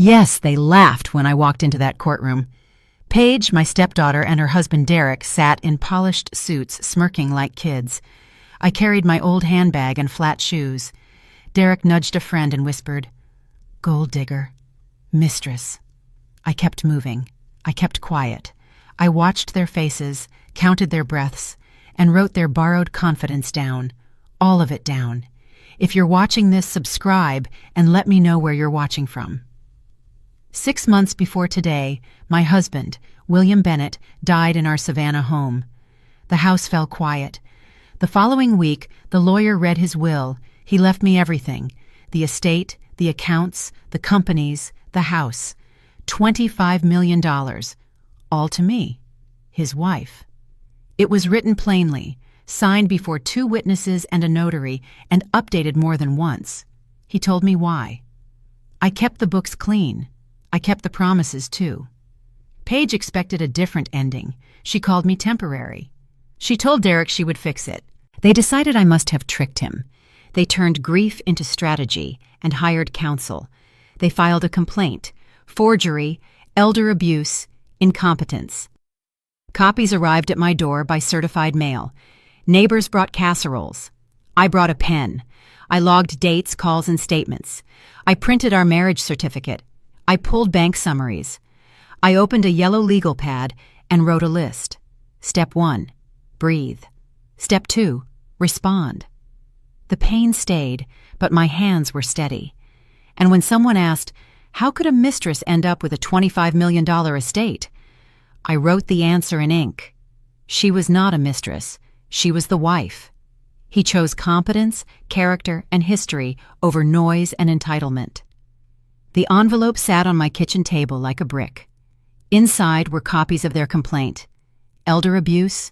Yes, they laughed when I walked into that courtroom. Paige, my stepdaughter, and her husband Derek sat in polished suits, smirking like kids. I carried my old handbag and flat shoes. Derek nudged a friend and whispered, "Gold digger, mistress." I kept moving. I kept quiet. I watched their faces, counted their breaths, and wrote their borrowed confidence down. All of it down. If you're watching this, subscribe and let me know where you're watching from. 6 months before today, my husband, William Bennett, died in our Savannah home. The house fell quiet. The following week, the lawyer read his will. He left me everything: the estate, the accounts, the companies, the house. $25 million. All to me, his wife. It was written plainly, signed before 2 witnesses and a notary, and updated more than once. He told me why. I kept the books clean. I kept the promises, too. Paige expected a different ending. She called me temporary. She told Derek she would fix it. They decided I must have tricked him. They turned grief into strategy and hired counsel. They filed a complaint: forgery, elder abuse, incompetence. Copies arrived at my door by certified mail. Neighbors brought casseroles. I brought a pen. I logged dates, calls, and statements. I printed our marriage certificate. I pulled bank summaries. I opened a yellow legal pad and wrote a list. Step 1, breathe. Step 2, respond. The pain stayed, but my hands were steady. And when someone asked, how could a mistress end up with a $25 million estate? I wrote the answer in ink. She was not a mistress. She was the wife. He chose competence, character, and history over noise and entitlement. The envelope sat on my kitchen table like a brick. Inside were copies of their complaint: elder abuse,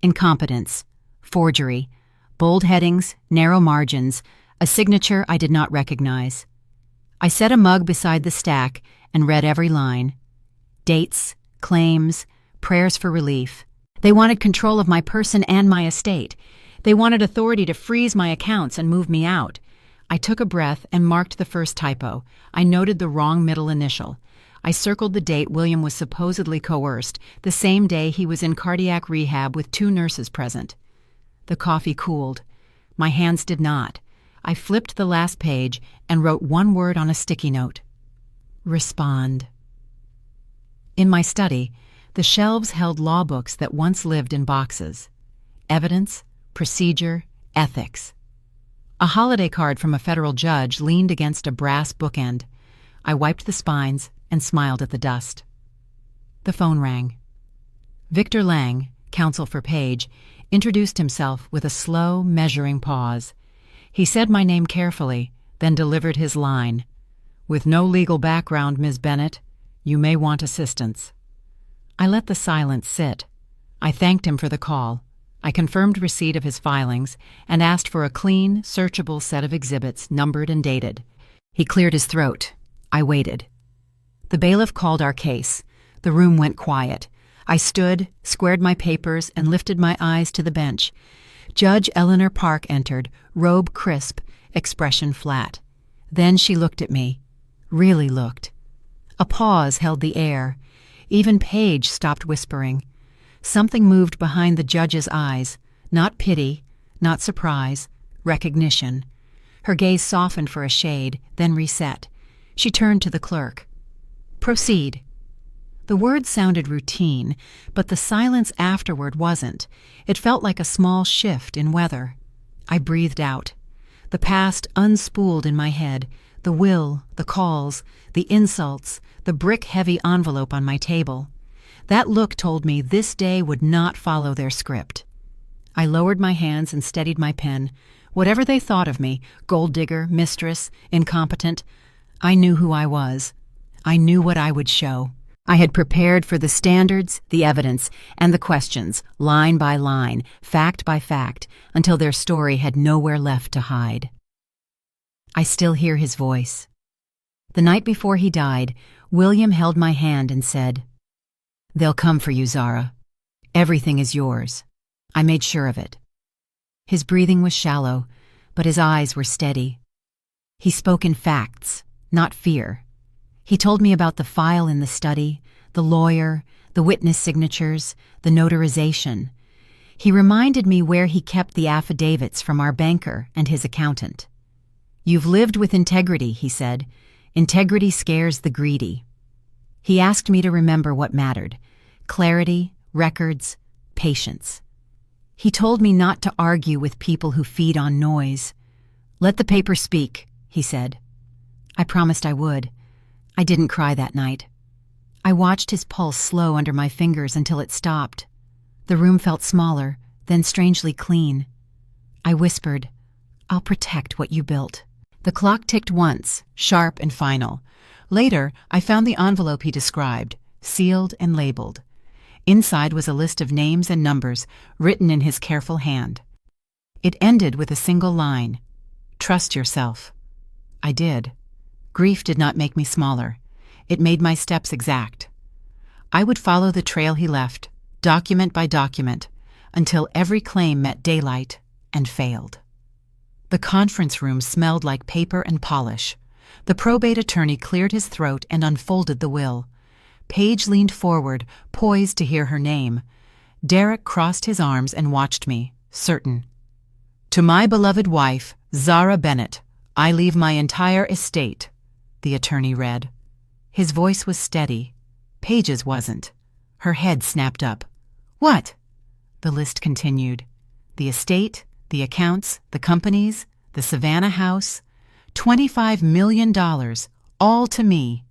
incompetence, forgery, bold headings, narrow margins, a signature I did not recognize. I set a mug beside the stack and read every line. Dates, claims, prayers for relief. They wanted control of my person and my estate. They wanted authority to freeze my accounts and move me out. I took a breath and marked the first typo. I noted the wrong middle initial. I circled the date William was supposedly coerced, the same day he was in cardiac rehab with 2 nurses present. The coffee cooled. My hands did not. I flipped the last page and wrote one word on a sticky note: respond. In my study, the shelves held law books that once lived in boxes: evidence, procedure, ethics. A holiday card from a federal judge leaned against a brass bookend. I wiped the spines and smiled at the dust. The phone rang. Victor Lang, counsel for Paige, introduced himself with a slow, measuring pause. He said my name carefully, then delivered his line: "With no legal background, Ms. Bennett, you may want assistance." I let the silence sit. I thanked him for the call. I confirmed receipt of his filings and asked for a clean, searchable set of exhibits, numbered and dated. He cleared his throat. I waited. The bailiff called our case. The room went quiet. I stood, squared my papers, and lifted my eyes to the bench. Judge Eleanor Park entered, robe crisp, expression flat. Then she looked at me. Really looked. A pause held the air. Even Paige stopped whispering. Something moved behind the judge's eyes. Not pity, not surprise, recognition. Her gaze softened for a shade, then reset. She turned to the clerk. "Proceed." The words sounded routine, but the silence afterward wasn't. It felt like a small shift in weather. I breathed out. The past unspooled in my head: the will, the calls, the insults, the brick-heavy envelope on my table. That look told me this day would not follow their script. I lowered my hands and steadied my pen. Whatever they thought of me, gold digger, mistress, incompetent, I knew who I was. I knew what I would show. I had prepared for the standards, the evidence, and the questions, line by line, fact by fact, until their story had nowhere left to hide. I still hear his voice. The night before he died, William held my hand and said, "They'll come for you, Zara. Everything is yours. I made sure of it." His breathing was shallow, but his eyes were steady. He spoke in facts, not fear. He told me about the file in the study, the lawyer, the witness signatures, the notarization. He reminded me where he kept the affidavits from our banker and his accountant. "You've lived with integrity," he said. "Integrity scares the greedy." He asked me to remember what mattered: clarity, records, patience. He told me not to argue with people who feed on noise. "Let the paper speak," he said. I promised I would. I didn't cry that night. I watched his pulse slow under my fingers until it stopped. The room felt smaller, then strangely clean. I whispered, "I'll protect what you built." The clock ticked once, sharp and final. Later, I found the envelope he described, sealed and labeled. Inside was a list of names and numbers, written in his careful hand. It ended with a single line: "Trust yourself." I did. Grief did not make me smaller. It made my steps exact. I would follow the trail he left, document by document, until every claim met daylight and failed. The conference room smelled like paper and polish. The probate attorney cleared his throat and unfolded the will. Paige leaned forward, poised to hear her name. Derek crossed his arms and watched me, certain. "To my beloved wife, Zara Bennett, I leave my entire estate," the attorney read. His voice was steady. Paige's wasn't. Her head snapped up. "What?" The list continued. The estate, the accounts, the companies, the Savannah house. $25 million, all to me.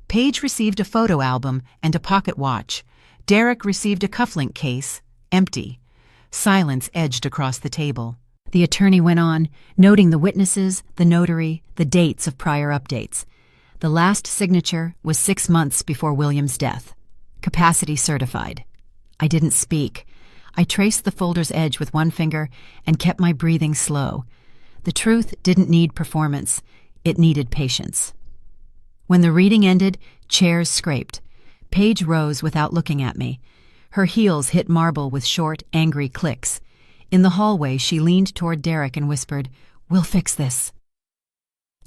Paige received a photo album and a pocket watch. Derek received a cufflink case, empty. Silence edged across the table. The attorney went on, noting the witnesses, the notary, the dates of prior updates. The last signature was 6 months before William's death. Capacity certified. I didn't speak. I traced the folder's edge with one finger and kept my breathing slow. The truth didn't need performance. It needed patience. When the reading ended, chairs scraped. Paige rose without looking at me. Her heels hit marble with short, angry clicks. In the hallway, she leaned toward Derek and whispered, "We'll fix this."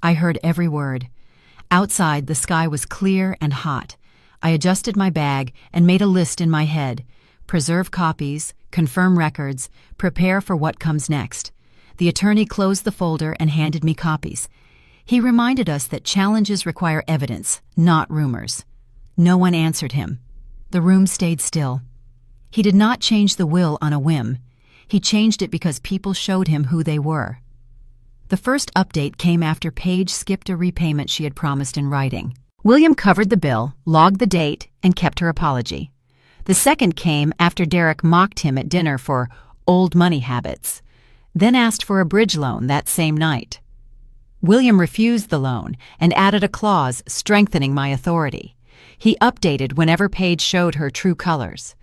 I heard every word. Outside, the sky was clear and hot. I adjusted my bag and made a list in my head. Preserve copies, confirm records, prepare for what comes next. The attorney closed the folder and handed me copies. He reminded us that challenges require evidence, not rumors. No one answered him. The room stayed still. He did not change the will on a whim. He changed it because people showed him who they were. The first update came after Paige skipped a repayment she had promised in writing. William covered the bill, logged the date, and kept her apology. The second came after Derek mocked him at dinner for old money habits, then asked for a bridge loan that same night. William refused the loan and added a clause strengthening my authority. He updated whenever Paige showed her true colors.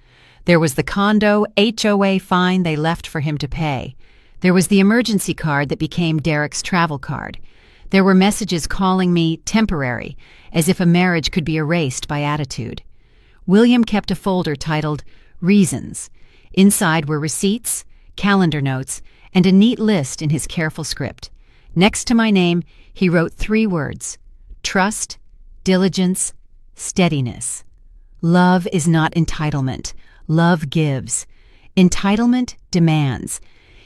There was the condo HOA fine they left for him to pay. There was the emergency card that became Derek's travel card. There were messages calling me temporary, as if a marriage could be erased by attitude. William kept a folder titled Reasons. Inside were receipts, calendar notes, and a neat list in his careful script. Next to my name, he wrote 3 words: trust, diligence, steadiness. Love is not entitlement. Love gives. Entitlement demands.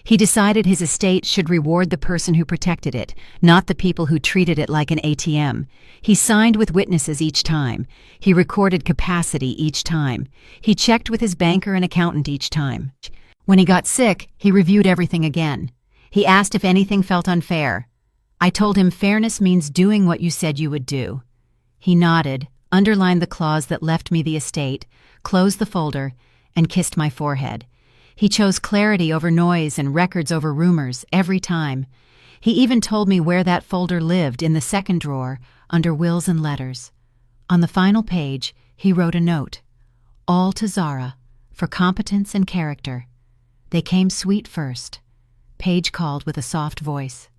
He decided his estate should reward the person who protected it, not the people who treated it like an ATM. He signed with witnesses each time. He recorded capacity each time. He checked with his banker and accountant each time. When he got sick, he reviewed everything again. He asked if anything felt unfair. I told him fairness means doing what you said you would do. He nodded, underlined the clause that left me the estate, closed the folder, and kissed my forehead. He chose clarity over noise and records over rumors every time. He even told me where that folder lived in the second drawer, under wills and letters. On the final page, he wrote a note. All to Zara, for competence and character. They came sweet first. Paige called with a soft voice.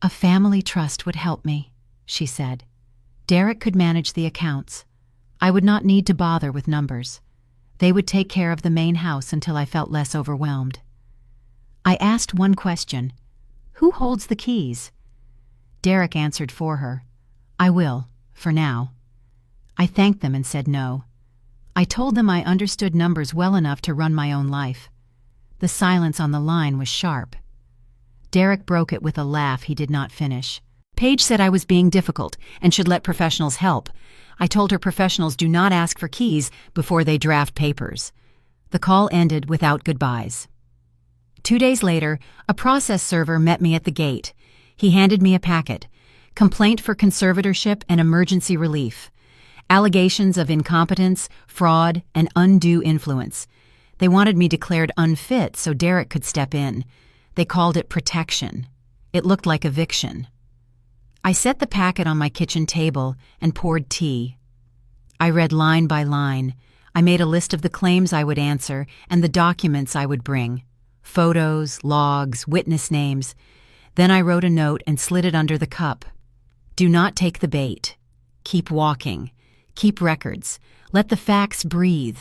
A family trust would help me, she said. Derek could manage the accounts. I would not need to bother with numbers. They would take care of the main house until I felt less overwhelmed. I asked one question. Who holds the keys? Derek answered for her. I will, for now. I thanked them and said no. I told them I understood numbers well enough to run my own life. The silence on the line was sharp. Derek broke it with a laugh he did not finish. Paige said I was being difficult and should let professionals help. I told her professionals do not ask for keys before they draft papers. The call ended without goodbyes. 2 days later, a process server met me at the gate. He handed me a packet. Complaint for conservatorship and emergency relief. Allegations of incompetence, fraud, and undue influence. They wanted me declared unfit so Derek could step in. They called it protection. It looked like eviction. I set the packet on my kitchen table and poured tea. I read line by line. I made a list of the claims I would answer and the documents I would bring. Photos, logs, witness names. Then I wrote a note and slid it under the cup. Do not take the bait. Keep walking. Keep records. Let the facts breathe.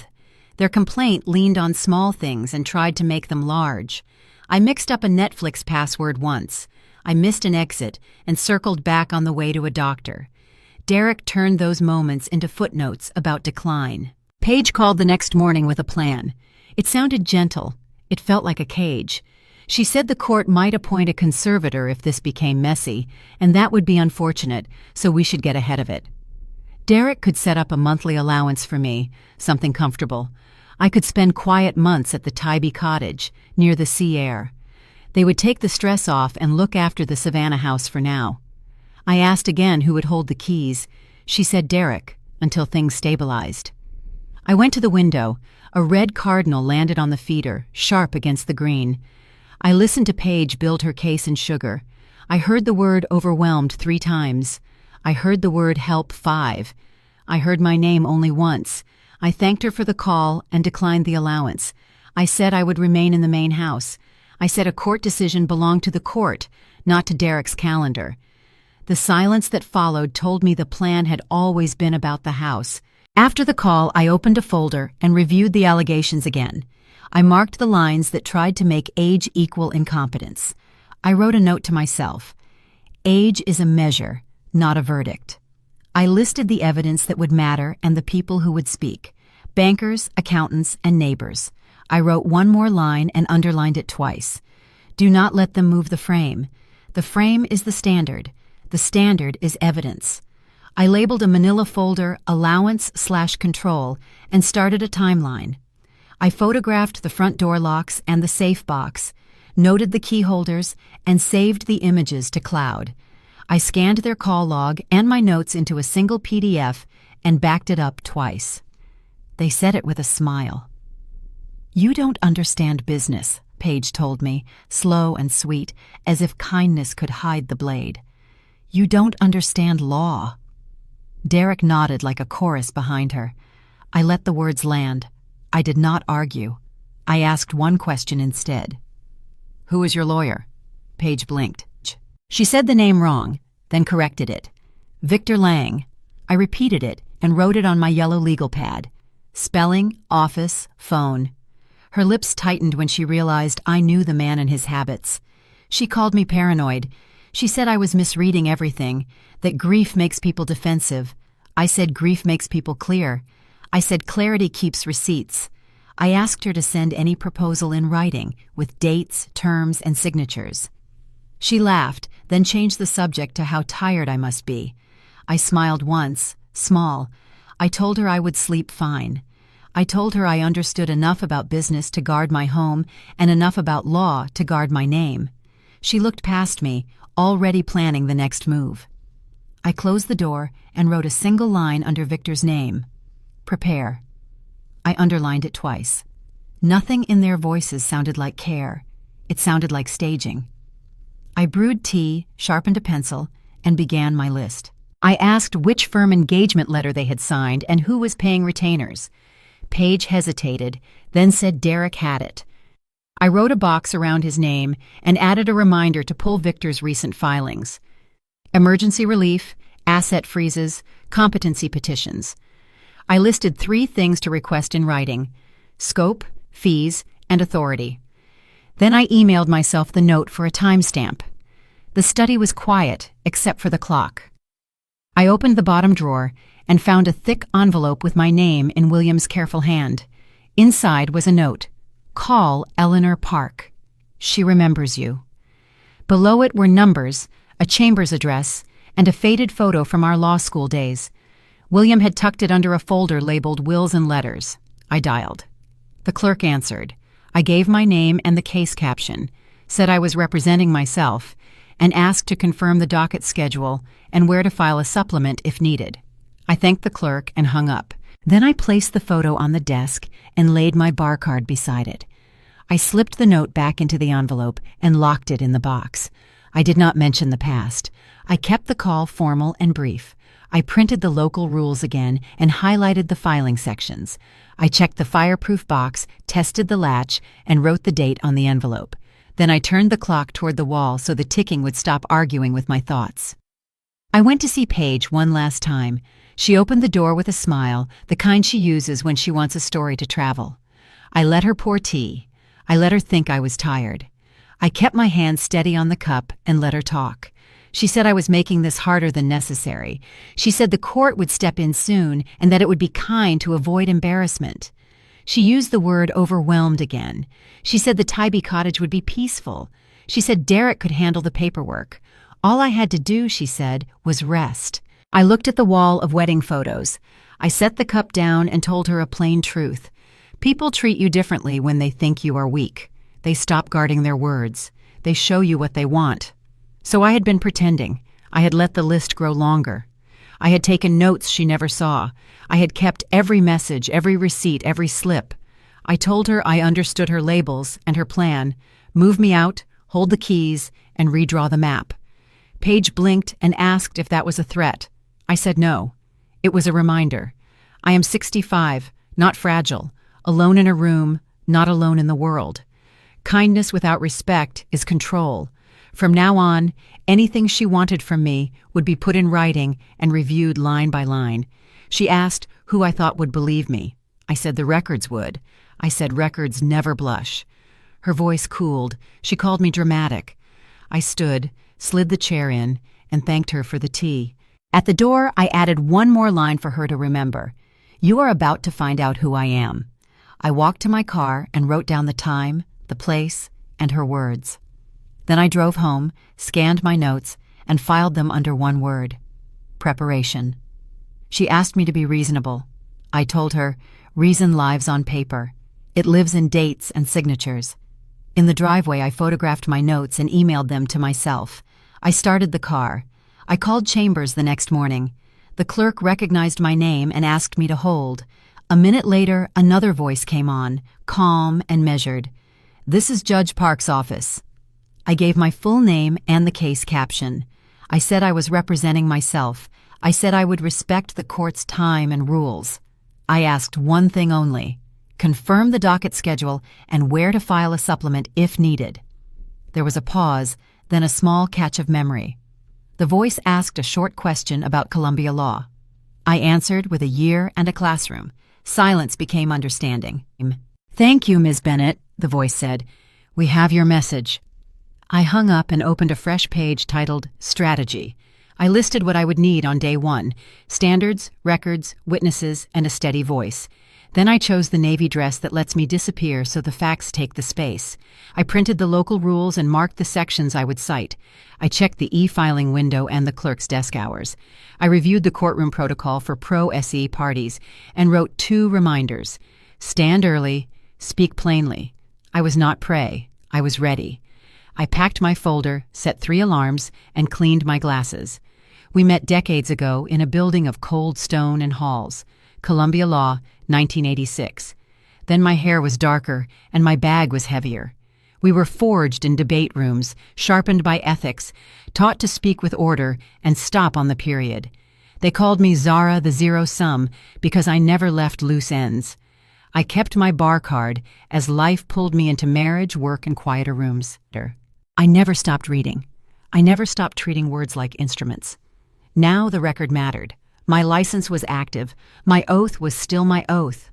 Their complaint leaned on small things and tried to make them large. I mixed up a Netflix password once. I missed an exit and circled back on the way to a doctor. Derek turned those moments into footnotes about decline. Paige called the next morning with a plan. It sounded gentle. It felt like a cage. She said the court might appoint a conservator if this became messy, and that would be unfortunate, so we should get ahead of it. Derek could set up a monthly allowance for me, something comfortable. I could spend quiet months at the Tybee cottage, near the sea air. They would take the stress off and look after the Savannah house for now. I asked again who would hold the keys. She said Derek, until things stabilized. I went to the window. A red cardinal landed on the feeder, sharp against the green. I listened to Paige build her case in sugar. I heard the word overwhelmed 3 times. I heard the word help 5. I heard my name only once. I thanked her for the call and declined the allowance. I said I would remain in the main house. I said a court decision belonged to the court, not to Derek's calendar. The silence that followed told me the plan had always been about the house. After the call, I opened a folder and reviewed the allegations again. I marked the lines that tried to make age equal incompetence. I wrote a note to myself. Age is a measure, not a verdict. I listed the evidence that would matter and the people who would speak. Bankers, accountants, and neighbors. I wrote one more line and underlined it twice. Do not let them move the frame. The frame is the standard. The standard is evidence. I labeled a manila folder allowance/control and started a timeline. I photographed the front door locks and the safe box, noted the key holders, and saved the images to cloud. I scanned their call log and my notes into a single PDF and backed it up twice. They said it with a smile. You don't understand business, Paige told me, slow and sweet, as if kindness could hide the blade. You don't understand law. Derek nodded like a chorus behind her. I let the words land. I did not argue. I asked one question instead. Who is your lawyer? Paige blinked. She said the name wrong, then corrected it. Victor Lang. I repeated it and wrote it on my yellow legal pad. Spelling, office, phone. Her lips tightened when she realized I knew the man and his habits. She called me paranoid. She said I was misreading everything, that grief makes people defensive. I said grief makes people clear. I said clarity keeps receipts. I asked her to send any proposal in writing, with dates, terms, and signatures. She laughed, then changed the subject to how tired I must be. I smiled once, small. I told her I would sleep fine. I told her I understood enough about business to guard my home and enough about law to guard my name. She looked past me, already planning the next move. I closed the door and wrote a single line under Victor's name. Prepare. I underlined it twice. Nothing in their voices sounded like care. It sounded like staging. I brewed tea, sharpened a pencil, and began my list. I asked which firm engagement letter they had signed and who was paying retainers. Paige hesitated, then said Derek had it. I wrote a box around his name and added a reminder to pull Victor's recent filings. Emergency relief, asset freezes, competency petitions. I listed 3 things to request in writing: scope, fees, and authority. Then I emailed myself the note for a timestamp. The study was quiet, except for the clock. I opened the bottom drawer and found a thick envelope with my name in William's careful hand. Inside was a note. Call Eleanor Park. She remembers you. Below it were numbers, a Chambers address, and a faded photo from our law school days. William had tucked it under a folder labeled Wills and Letters. I dialed. The clerk answered. I gave my name and the case caption, said I was representing myself, and asked to confirm the docket schedule and where to file a supplement if needed. I thanked the clerk and hung up. Then I placed the photo on the desk and laid my bar card beside it. I slipped the note back into the envelope and locked it in the box. I did not mention the past. I kept the call formal and brief. I printed the local rules again and highlighted the filing sections. I checked the fireproof box, tested the latch, and wrote the date on the envelope. Then I turned the clock toward the wall so the ticking would stop arguing with my thoughts. I went to see Paige one last time. She opened the door with a smile, the kind she uses when she wants a story to travel. I let her pour tea. I let her think I was tired. I kept my hand steady on the cup and let her talk. She said I was making this harder than necessary. She said the court would step in soon and that it would be kind to avoid embarrassment. She used the word overwhelmed again. She said the Tybee cottage would be peaceful. She said Derek could handle the paperwork. All I had to do, she said, was rest. I looked at the wall of wedding photos. I set the cup down and told her a plain truth. People treat you differently when they think you are weak. They stop guarding their words. They show you what they want. So I had been pretending. I had let the list grow longer. I had taken notes she never saw. I had kept every message, every receipt, every slip. I told her I understood her labels and her plan. Move me out, hold the keys, and redraw the map. Paige blinked and asked if that was a threat. I said no. It was a reminder. I am 65, not fragile, alone in a room, not alone in the world. Kindness without respect is control. From now on, anything she wanted from me would be put in writing and reviewed line by line. She asked who I thought would believe me. I said the records would. I said records never blush. Her voice cooled. She called me dramatic. I stood, slid the chair in, and thanked her for the tea. At the door, I added one more line for her to remember. You are about to find out who I am. I walked to my car and wrote down the time, the place, and her words. Then I drove home, scanned my notes, and filed them under one word: preparation. She asked me to be reasonable. I told her, reason lives on paper. It lives in dates and signatures. In the driveway, I photographed my notes and emailed them to myself. I started the car. I called Chambers the next morning. The clerk recognized my name and asked me to hold. A minute later, another voice came on, calm and measured. This is Judge Park's office. I gave my full name and the case caption. I said I was representing myself. I said I would respect the court's time and rules. I asked one thing only: confirm the docket schedule and where to file a supplement if needed. There was a pause, then a small catch of memory. The voice asked a short question about Columbia law. I answered with a year and a classroom. Silence became understanding. Thank you, Ms. Bennett, the voice said. We have your message. I hung up and opened a fresh page titled Strategy. I listed what I would need on day one: standards, records, witnesses, and a steady voice. Then I chose the navy dress that lets me disappear so the facts take the space. I printed the local rules and marked the sections I would cite. I checked the e-filing window and the clerk's desk hours. I reviewed the courtroom protocol for pro-SE parties and wrote 2 reminders: stand early, speak plainly. I was not prey. I was ready. I packed my folder, set 3 alarms, and cleaned my glasses. We met decades ago in a building of cold stone and halls. Columbia Law, 1986. Then my hair was darker and my bag was heavier. We were forged in debate rooms, sharpened by ethics, taught to speak with order and stop on the period. They called me Zara the Zero Sum because I never left loose ends. I kept my bar card as life pulled me into marriage, work, and quieter rooms. I never stopped reading. I never stopped treating words like instruments. Now the record mattered. My license was active. My oath was still my oath.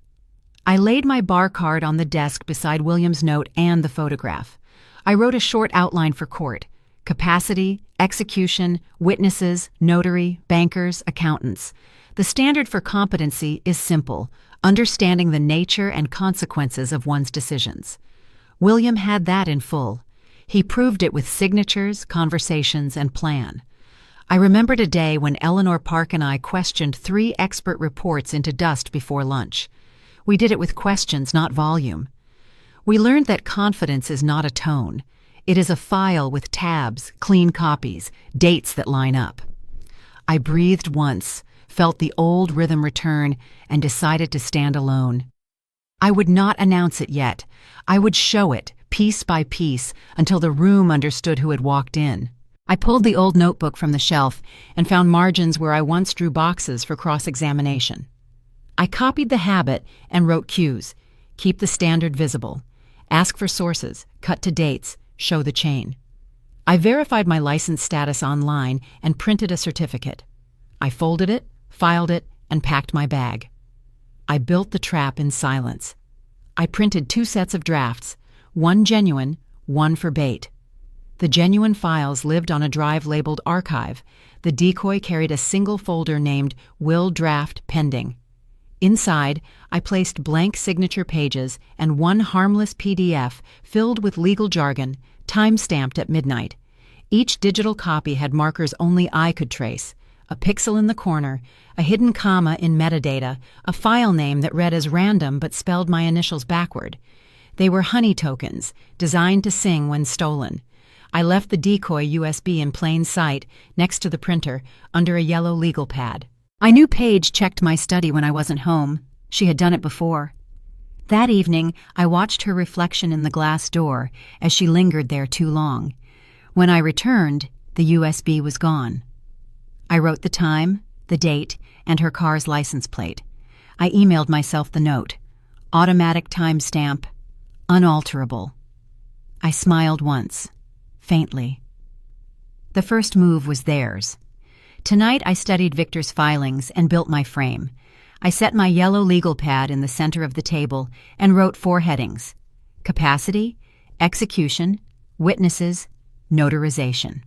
I laid my bar card on the desk beside William's note and the photograph. I wrote a short outline for court: capacity, execution, witnesses, notary, bankers, accountants. The standard for competency is simple: understanding the nature and consequences of one's decisions. William had that in full. He proved it with signatures, conversations, and plan. I remembered a day when Eleanor Park and I questioned 3 expert reports into dust before lunch. We did it with questions, not volume. We learned that confidence is not a tone. It is a file with tabs, clean copies, dates that line up. I breathed once, felt the old rhythm return, and decided to stand alone. I would not announce it yet. I would show it, piece by piece, until the room understood who had walked in. I pulled the old notebook from the shelf and found margins where I once drew boxes for cross-examination. I copied the habit and wrote cues: keep the standard visible, ask for sources, cut to dates, show the chain. I verified my license status online and printed a certificate. I folded it, filed it, and packed my bag. I built the trap in silence. I printed 2 sets of drafts, one genuine, one for bait. The genuine files lived on a drive labeled Archive. The decoy carried a single folder named Will Draft Pending. Inside, I placed blank signature pages and one harmless PDF filled with legal jargon, time-stamped at midnight. Each digital copy had markers only I could trace: a pixel in the corner, a hidden comma in metadata, a file name that read as random but spelled my initials backward. They were honey tokens, designed to sing when stolen. I left the decoy USB in plain sight, next to the printer, under a yellow legal pad. I knew Paige checked my study when I wasn't home. She had done it before. That evening, I watched her reflection in the glass door as she lingered there too long. When I returned, the USB was gone. I wrote the time, the date, and her car's license plate. I emailed myself the note: automatic timestamp, unalterable. I smiled once, faintly. The first move was theirs. Tonight I studied Victor's filings and built my frame. I set my yellow legal pad in the center of the table and wrote 4 headings: capacity, execution, witnesses, notarization.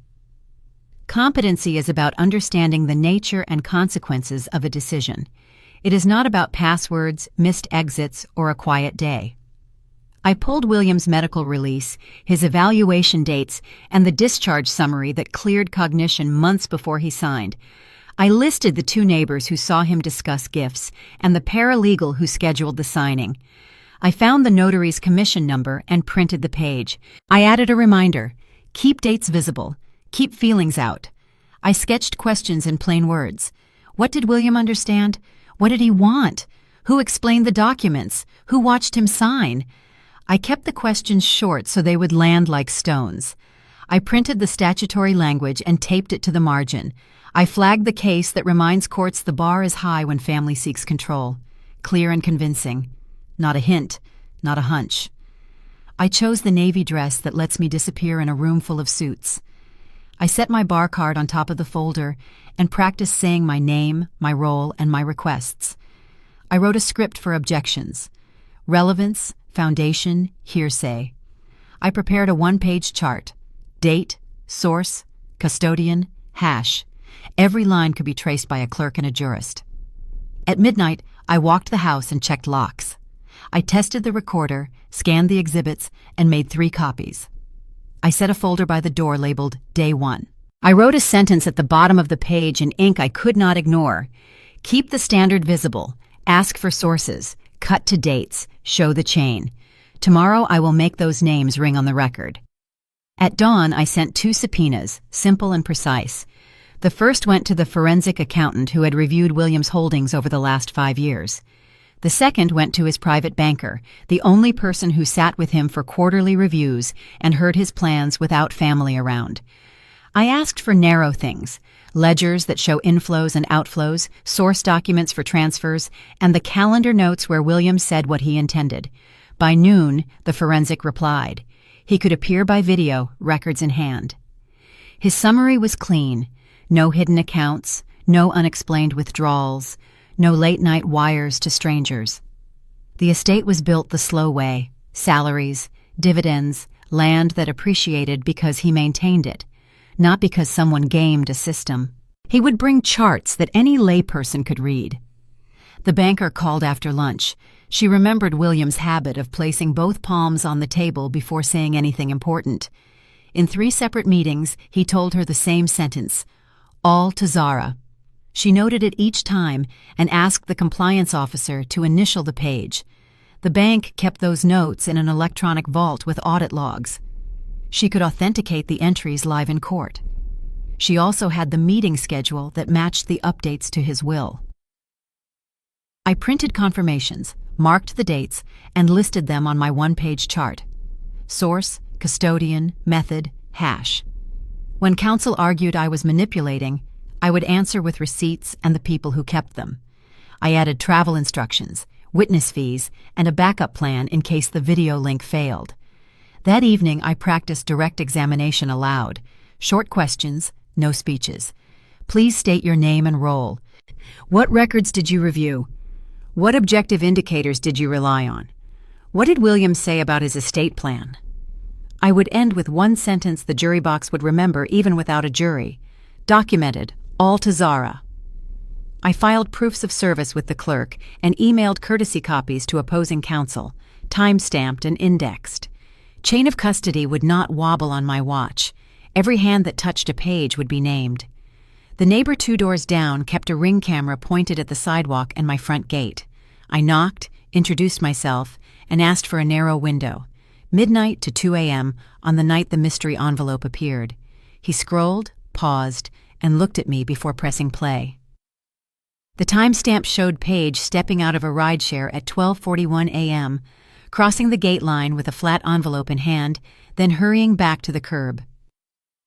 Competency is about understanding the nature and consequences of a decision. It is not about passwords, missed exits, or a quiet day. I pulled William's medical release, his evaluation dates, and the discharge summary that cleared cognition months before he signed. I listed the 2 neighbors who saw him discuss gifts and the paralegal who scheduled the signing. I found the notary's commission number and printed the page. I added a reminder: keep dates visible, keep feelings out. I sketched questions in plain words. What did William understand? What did he want? Who explained the documents? Who watched him sign? I kept the questions short so they would land like stones. I printed the statutory language and taped it to the margin. I flagged the case that reminds courts the bar is high when family seeks control. Clear and convincing. Not a hint, not a hunch. I chose the navy dress that lets me disappear in a room full of suits. I set my bar card on top of the folder and practiced saying my name, my role, and my requests. I wrote a script for objections: relevance, foundation, hearsay. I prepared a 1-page chart: date, source, custodian, hash. Every line could be traced by a clerk and a jurist. At midnight, I walked the house and checked locks. I tested the recorder, scanned the exhibits, and made 3 copies. I set a folder by the door labeled Day 1. I wrote a sentence at the bottom of the page in ink I could not ignore: keep the standard visible, ask for sources, cut to dates, show the chain. Tomorrow I will make those names ring on the record. At dawn, I sent 2 subpoenas, simple and precise. The first went to the forensic accountant who had reviewed William's holdings over the last 5 years. The second went to his private banker, the only person who sat with him for quarterly reviews and heard his plans without family around. I asked for narrow things: ledgers that show inflows and outflows, source documents for transfers, and the calendar notes where William said what he intended. By noon, the forensic replied. He could appear by video, records in hand. His summary was clean: no hidden accounts, no unexplained withdrawals, no late-night wires to strangers. The estate was built the slow way: salaries, dividends, land that appreciated because he maintained it. not because someone gamed a system. He would bring charts that any layperson could read. The banker called after lunch. She remembered William's habit of placing both palms on the table before saying anything important. In 3 separate meetings, he told her the same sentence, "All to Zara." She noted it each time and asked the compliance officer to initial the page. The bank kept those notes in an electronic vault with audit logs. She could authenticate the entries live in court. She also had the meeting schedule that matched the updates to his will. I printed confirmations, marked the dates, and listed them on my 1-page chart. Source, custodian, method, hash. When counsel argued I was manipulating, I would answer with receipts and the people who kept them. I added travel instructions, witness fees, and a backup plan in case the video link failed. That evening, I practiced direct examination aloud. Short questions, no speeches. Please state your name and role. What records did you review? What objective indicators did you rely on? What did William say about his estate plan? I would end with one sentence the jury box would remember even without a jury. Documented, all to Zara. I filed proofs of service with the clerk and emailed courtesy copies to opposing counsel, time-stamped and indexed. Chain of custody would not wobble on my watch. Every hand that touched a page would be named. The neighbor 2 doors down kept a ring camera pointed at the sidewalk and my front gate. I knocked, introduced myself, and asked for a narrow window. Midnight to 2 a.m. on the night the mystery envelope appeared. He scrolled, paused, and looked at me before pressing play. The timestamp showed Paige stepping out of a rideshare at 12:41 a.m., crossing the gate line with a flat envelope in hand, then hurrying back to the curb.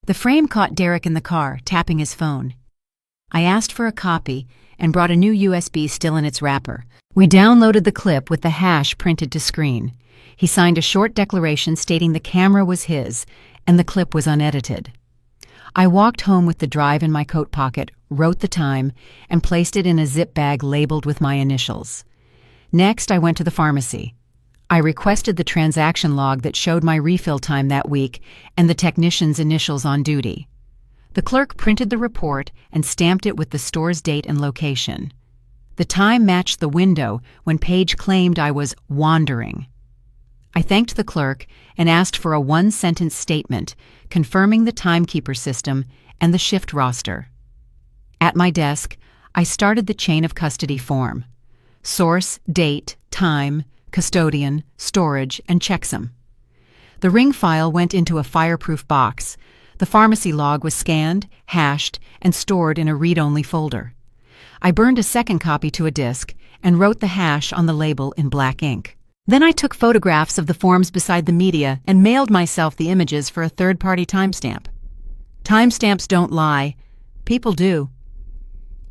The frame caught Derek in the car, tapping his phone. I asked for a copy and brought a new USB still in its wrapper. We downloaded the clip with the hash printed to screen. He signed a short declaration stating the camera was his and the clip was unedited. I walked home with the drive in my coat pocket, wrote the time, and placed it in a zip bag labeled with my initials. Next, I went to the pharmacy. I requested the transaction log that showed my refill time that week and the technician's initials on duty. The clerk printed the report and stamped it with the store's date and location. The time matched the window when Paige claimed I was wandering. I thanked the clerk and asked for a 1-sentence statement confirming the timekeeper system and the shift roster. At my desk, I started the chain of custody form. Source, date, time, custodian, storage, and checksum. The ring file went into a fireproof box. The pharmacy log was scanned, hashed, and stored in a read-only folder. I burned a second copy to a disk and wrote the hash on the label in black ink. Then I took photographs of the forms beside the media and mailed myself the images for a third-party timestamp. Timestamps don't lie. People do.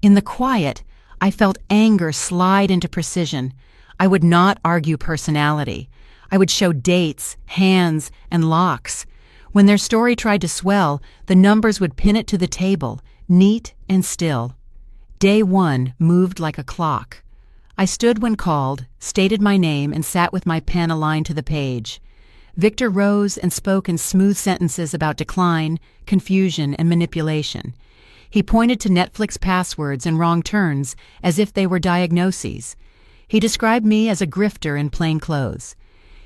In the quiet, I felt anger slide into precision. I would not argue personality. I would show dates, hands, and locks. When their story tried to swell, the numbers would pin it to the table, neat and still. Day 1 moved like a clock. I stood when called, stated my name, and sat with my pen aligned to the page. Victor rose and spoke in smooth sentences about decline, confusion, and manipulation. He pointed to Netflix passwords and wrong turns as if they were diagnoses. He described me as a grifter in plain clothes.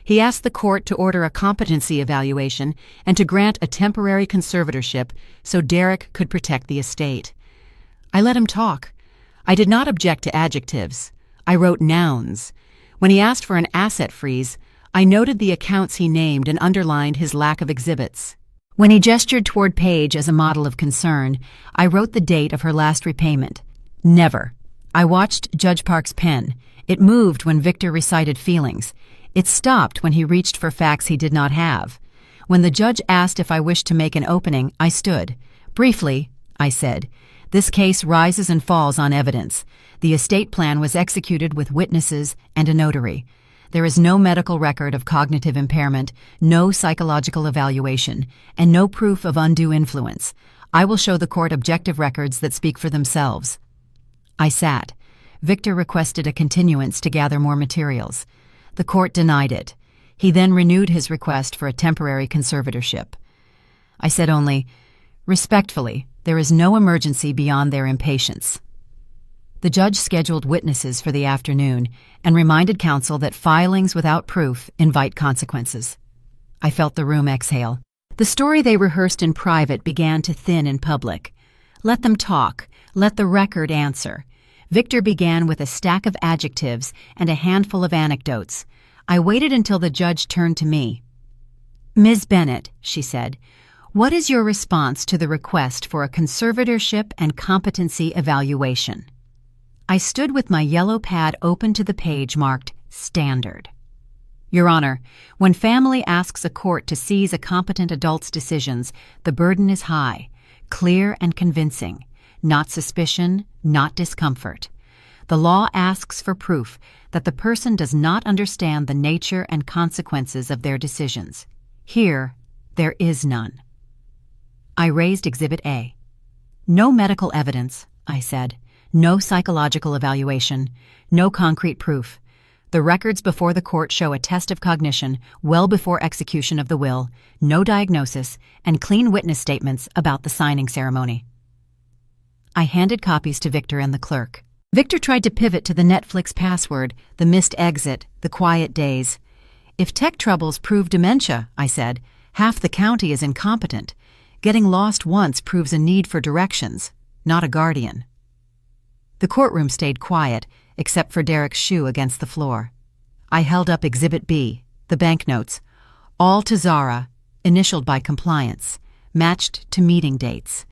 He asked the court to order a competency evaluation and to grant a temporary conservatorship so Derek could protect the estate. I let him talk. I did not object to adjectives. I wrote nouns. When he asked for an asset freeze, I noted the accounts he named and underlined his lack of exhibits. When he gestured toward Paige as a model of concern, I wrote the date of her last repayment. Never. I watched Judge Park's pen. It moved when Victor recited feelings. It stopped when he reached for facts he did not have. When the judge asked if I wished to make an opening, I stood. Briefly, I said, this case rises and falls on evidence. The estate plan was executed with witnesses and a notary. There is no medical record of cognitive impairment, no psychological evaluation, and no proof of undue influence. I will show the court objective records that speak for themselves. I sat. Victor requested a continuance to gather more materials. The court denied it. He then renewed his request for a temporary conservatorship. I said only, Respectfully, there is no emergency beyond their impatience. The judge scheduled witnesses for the afternoon and reminded counsel that filings without proof invite consequences. I felt the room exhale. The story they rehearsed in private began to thin in public. Let them talk. Let the record answer. Victor began with a stack of adjectives and a handful of anecdotes. I waited until the judge turned to me. "Ms. Bennett," she said, "what is your response to the request for a conservatorship and competency evaluation?" I stood with my yellow pad open to the page marked Standard. Your Honor, when family asks a court to seize a competent adult's decisions, the burden is high, clear and convincing, not suspicion, not discomfort. The law asks for proof that the person does not understand the nature and consequences of their decisions. Here, there is none. I raised Exhibit A. No medical evidence, I said. No psychological evaluation. No concrete proof. The records before the court show a test of cognition well before execution of the will, no diagnosis, and clean witness statements about the signing ceremony. I handed copies to Victor and the clerk. Victor tried to pivot to the Netflix password, the missed exit, the quiet days. If tech troubles prove dementia, I said, half the county is incompetent. Getting lost once proves a need for directions, not a guardian. The courtroom stayed quiet, except for Derek's shoe against the floor. I held up Exhibit B, the banknotes, all to Zara, initialed by compliance, matched to meeting dates.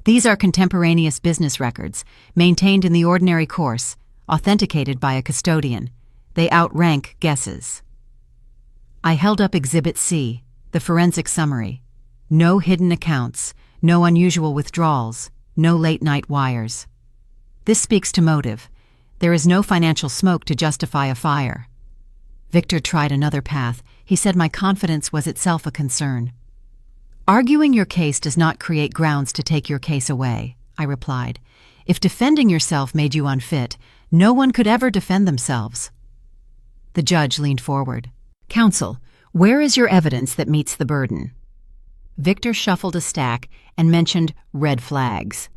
These are contemporaneous business records, maintained in the ordinary course, authenticated by a custodian. They outrank guesses. I held up Exhibit C, the forensic summary. No hidden accounts, no unusual withdrawals, no late-night wires. This speaks to motive. There is no financial smoke to justify a fire. Victor tried another path. He said my confidence was itself a concern. Arguing your case does not create grounds to take your case away, I replied. If defending yourself made you unfit, no one could ever defend themselves. The judge leaned forward. Counsel, where is your evidence that meets the burden? Victor shuffled a stack and mentioned red flags.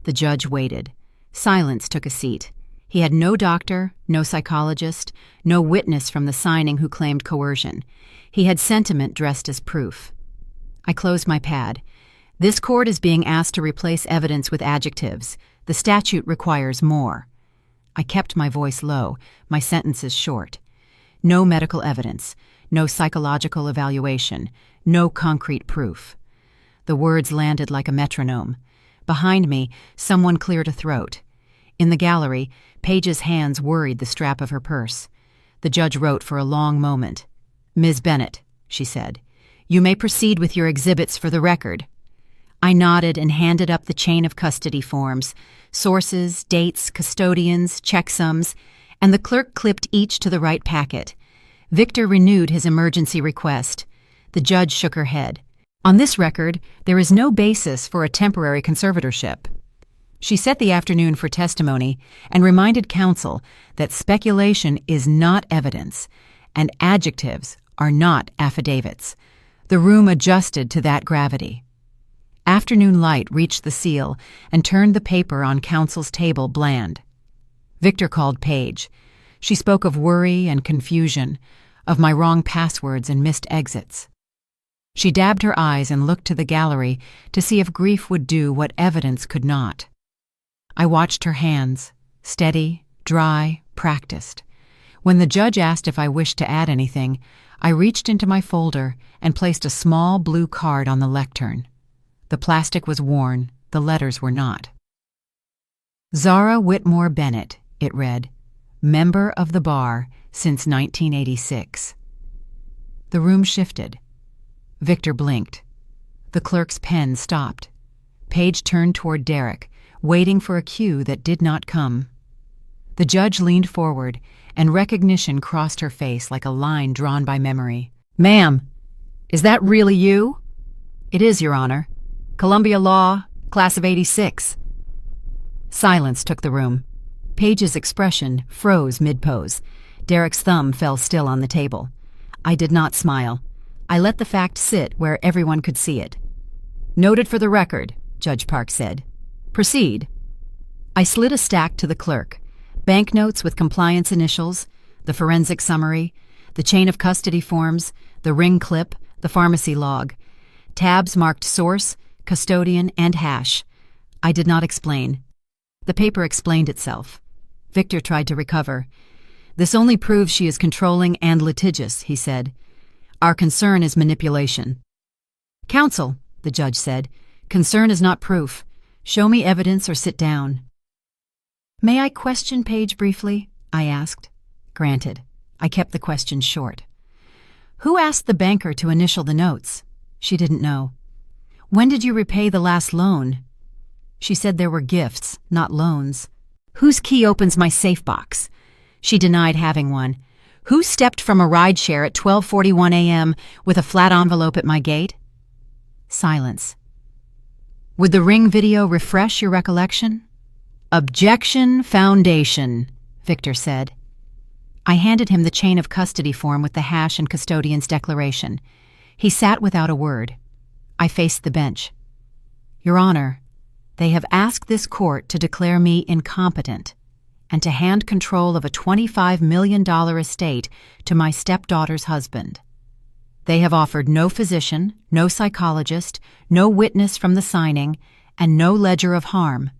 The judge waited. Silence took a seat. He had no doctor, no psychologist, no witness from the signing who claimed coercion. He had sentiment dressed as proof. I closed my pad. This court is being asked to replace evidence with adjectives. The statute requires more. I kept my voice low, my sentences short. No medical evidence, no psychological evaluation, no concrete proof. The words landed like a metronome. Behind me, someone cleared a throat. In the gallery, Paige's hands worried the strap of her purse. The judge wrote for a long moment. Ms. Bennett, she said, you may proceed with your exhibits for the record. I nodded and handed up the chain of custody forms, sources, dates, custodians, checksums, and the clerk clipped each to the right packet. Victor renewed his emergency request. The judge shook her head. On this record, there is no basis for a temporary conservatorship. She set the afternoon for testimony and reminded counsel that speculation is not evidence and adjectives are not affidavits. The room adjusted to that gravity. Afternoon light reached the seal and turned the paper on counsel's table bland. Victor called Paige. She spoke of worry and confusion, of my wrong passwords and missed exits. She dabbed her eyes and looked to the gallery to see if grief would do what evidence could not. I watched her hands, steady, dry, practiced. When the judge asked if I wished to add anything, I reached into my folder and placed a small blue card on the lectern. The plastic was worn, the letters were not. Zara Whitmore Bennett, it read, member of the bar since 1986. The room shifted. Victor blinked. The clerk's pen stopped. Paige turned toward Derek, waiting for a cue that did not come. The judge leaned forward, and recognition crossed her face like a line drawn by memory. Ma'am, is that really you? It is, Your Honor. Columbia Law, class of '86. Silence took the room. Paige's expression froze mid-pose. Derek's thumb fell still on the table. I did not smile. I let the fact sit where everyone could see it. "Noted for the record," Judge Park said. "Proceed." I slid a stack to the clerk. Banknotes with compliance initials, the forensic summary, the chain of custody forms, the ring clip, the pharmacy log. Tabs marked source, custodian, and hash. I did not explain. The paper explained itself. Victor tried to recover. "This only proves she is controlling and litigious," he said. "Our concern is manipulation." "Counsel," the judge said, "concern is not proof. Show me evidence or sit down." "May I question Paige briefly?" I asked. Granted. I kept the question short. "Who asked the banker to initial the notes?" She didn't know. "When did you repay the last loan?" She said there were gifts, not loans. "Whose key opens my safe box?" She denied having one. "Who stepped from a rideshare at 12:41 a.m. with a flat envelope at my gate?" Silence. "Would the ring video refresh your recollection?" "Objection foundation," Victor said. I handed him the chain of custody form with the hash and custodian's declaration. He sat without a word. I faced the bench. "Your Honor, they have asked this court to declare me incompetent and to hand control of a $25 million estate to my stepdaughter's husband. They have offered no physician, no psychologist, no witness from the signing, and no ledger of harm.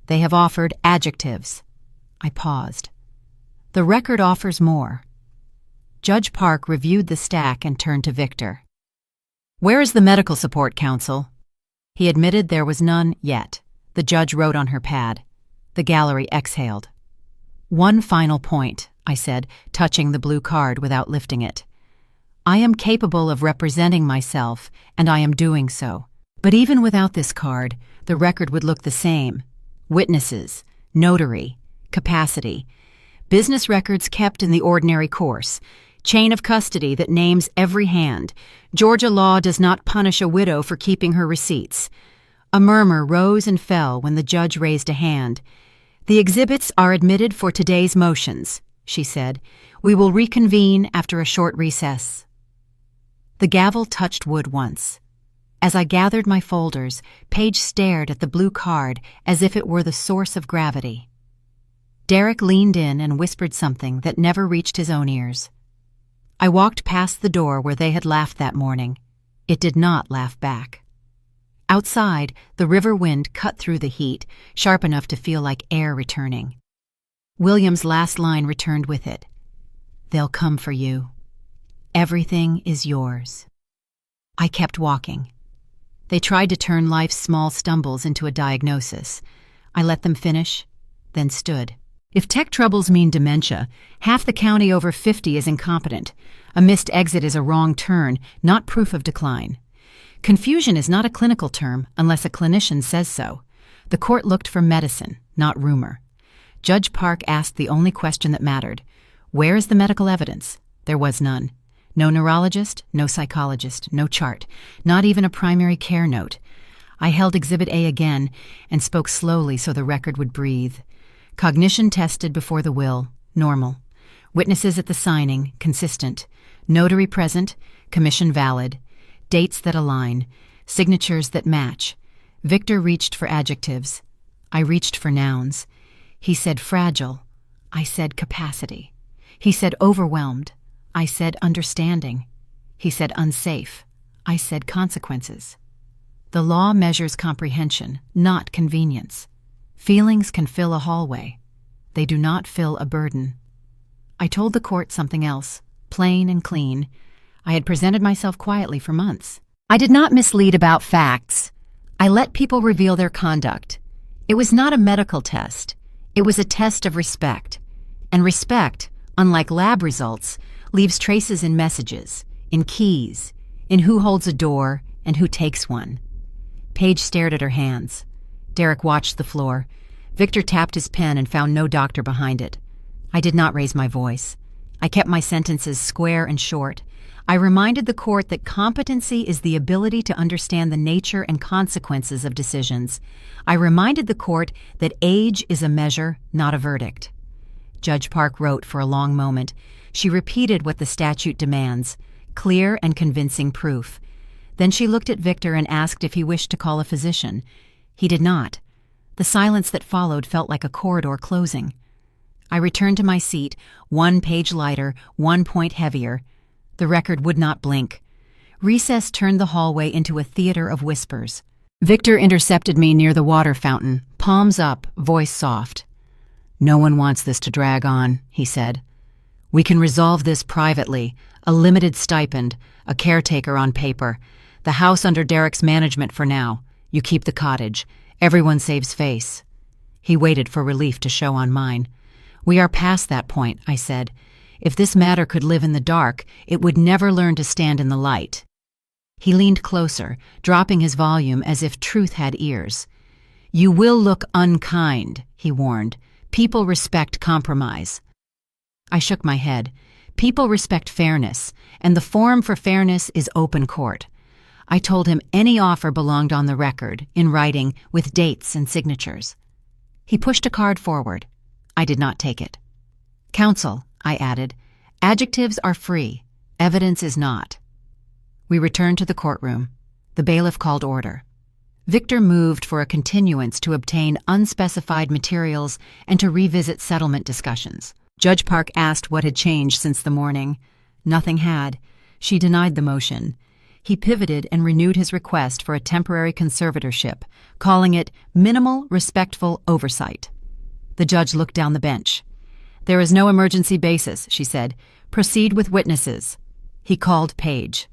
They have offered adjectives." I paused. "The record offers more." Judge Park reviewed the stack and turned to Victor. "Where is the medical support, counsel?" He admitted there was none yet. The judge wrote on her pad. The gallery exhaled. "One final point," I said, touching the blue card without lifting it. "I am capable of representing myself, and I am doing so. But even without this card, the record would look the same. Witnesses, notary, capacity, business records kept in the ordinary course, chain of custody that names every hand. Georgia law does not punish a widow for keeping her receipts." A murmur rose and fell when the judge raised a hand. "The exhibits are admitted for today's motions," she said. "We will reconvene after a short recess." The gavel touched wood once. As I gathered my folders, Paige stared at the blue card as if it were the source of gravity. Derek leaned in and whispered something that never reached his own ears. I walked past the door where they had laughed that morning. It did not laugh back. Outside, the river wind cut through the heat, sharp enough to feel like air returning. William's last line returned with it. "They'll come for you. Everything is yours." I kept walking. They tried to turn life's small stumbles into a diagnosis. I let them finish, then stood. If tech troubles mean dementia, half the county over 50 is incompetent. A missed exit is a wrong turn, not proof of decline. Confusion is not a clinical term unless a clinician says so. The court looked for medicine, not rumor. Judge Park asked the only question that mattered. Where is the medical evidence? There was none. No neurologist, no psychologist, no chart, not even a primary care note. I held Exhibit A again and spoke slowly so the record would breathe. Cognition tested before the will, normal. Witnesses at the signing, consistent. Notary present, commission valid. Dates that align, signatures that match. Victor reached for adjectives. I reached for nouns. He said fragile. I said capacity. He said overwhelmed. I said understanding. He said unsafe. I said consequences. The law measures comprehension, not convenience. Feelings can fill a hallway. They do not fill a burden. I told the court something else, plain and clean. I had presented myself quietly for months. I did not mislead about facts. I let people reveal their conduct. It was not a medical test. It was a test of respect. And respect, unlike lab results, leaves traces in messages, in keys, in who holds a door and who takes one. Paige stared at her hands. Derek watched the floor. Victor tapped his pen and found no doctor behind it. I did not raise my voice. I kept my sentences square and short. I reminded the court that competency is the ability to understand the nature and consequences of decisions. I reminded the court that age is a measure, not a verdict. Judge Park wrote for a long moment. She repeated what the statute demands, clear and convincing proof. Then she looked at Victor and asked if he wished to call a physician. He did not. The silence that followed felt like a corridor closing. I returned to my seat, 1 page lighter, 1 point heavier. The record would not blink. Recess turned the hallway into a theater of whispers. Victor intercepted me near the water fountain, palms up, voice soft. "No one wants this to drag on," he said. "We can resolve this privately, a limited stipend, a caretaker on paper. The house under Derek's management for now. You keep the cottage. Everyone saves face." He waited for relief to show on mine. "We are past that point," I said. "If this matter could live in the dark, it would never learn to stand in the light." He leaned closer, dropping his volume as if truth had ears. "You will look unkind," he warned. "People respect compromise." I shook my head. People respect fairness, and the forum for fairness is open court. I told him any offer belonged on the record, in writing, with dates and signatures. He pushed a card forward. I did not take it. "Counsel," I added, "adjectives are free. Evidence is not." We returned to the courtroom. The bailiff called order. Victor moved for a continuance to obtain unspecified materials and to revisit settlement discussions. Judge Park asked what had changed since the morning. Nothing had. She denied the motion. He pivoted and renewed his request for a temporary conservatorship, calling it minimal, respectful oversight. The judge looked down the bench. "There is no emergency basis," she said. "Proceed with witnesses." He called Paige.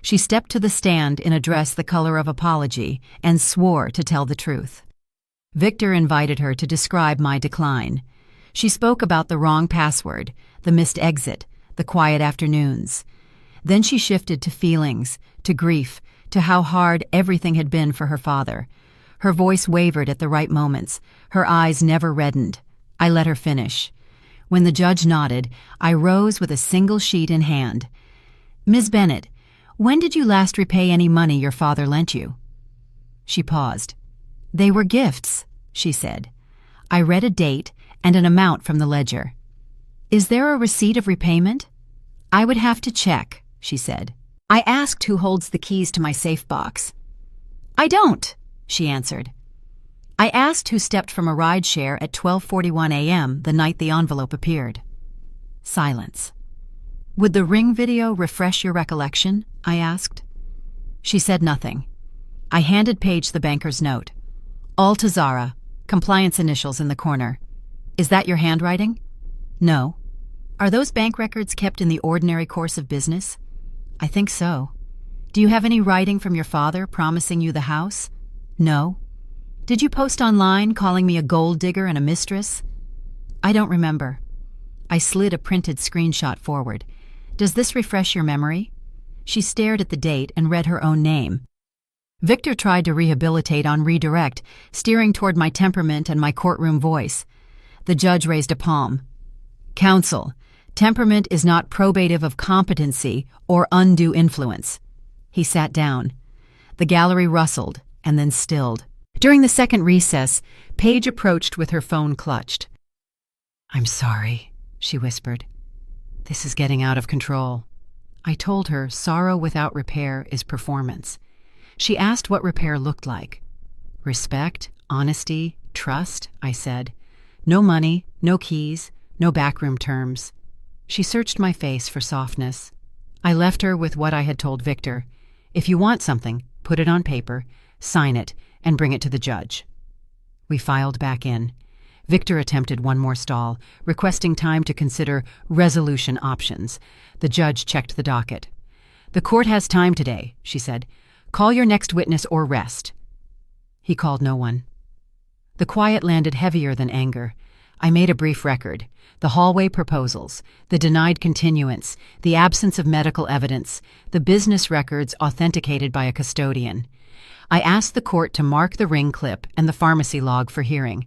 She stepped to the stand in a dress the color of apology and swore to tell the truth. Victor invited her to describe my decline. She spoke about the wrong password, the missed exit, the quiet afternoons. Then she shifted to feelings, to grief, to how hard everything had been for her father. Her voice wavered at the right moments. Her eyes never reddened. I let her finish. When the judge nodded, I rose with a single sheet in hand. "Ms. Bennett, when did you last repay any money your father lent you?" She paused. "They were gifts," she said. I read a date and an amount from the ledger. "Is there a receipt of repayment?" "I would have to check," she said. I asked who holds the keys to my safe box. "I don't," she answered. I asked who stepped from a ride share at 12:41 a.m. the night the envelope appeared. Silence. "Would the Ring video refresh your recollection?" I asked. She said nothing. I handed Paige the banker's note. "All to Zara, compliance initials in the corner. Is that your handwriting?" "No." "Are those bank records kept in the ordinary course of business?" "I think so." "Do you have any writing from your father promising you the house?" "No." "Did you post online calling me a gold digger and a mistress?" "I don't remember." I slid a printed screenshot forward. "Does this refresh your memory?" She stared at the date and read her own name. Victor tried to rehabilitate on redirect, steering toward my temperament and my courtroom voice. The judge raised a palm. "Counsel, temperament is not probative of competency or undue influence." He sat down. The gallery rustled and then stilled. During the second recess, Paige approached with her phone clutched. "I'm sorry," she whispered. "This is getting out of control." I told her sorrow without repair is performance. She asked what repair looked like. "Respect, honesty, trust," I said. "No money, no keys, no backroom terms." She searched my face for softness. I left her with what I had told Victor. "If you want something, put it on paper, sign it, and bring it to the judge." We filed back in. Victor attempted one more stall, requesting time to consider resolution options. The judge checked the docket. "The court has time today," she said. "Call your next witness or rest." He called no one. The quiet landed heavier than anger. I made a brief record. The hallway proposals, the denied continuance, the absence of medical evidence, the business records authenticated by a custodian. I asked the court to mark the ring clip and the pharmacy log for hearing.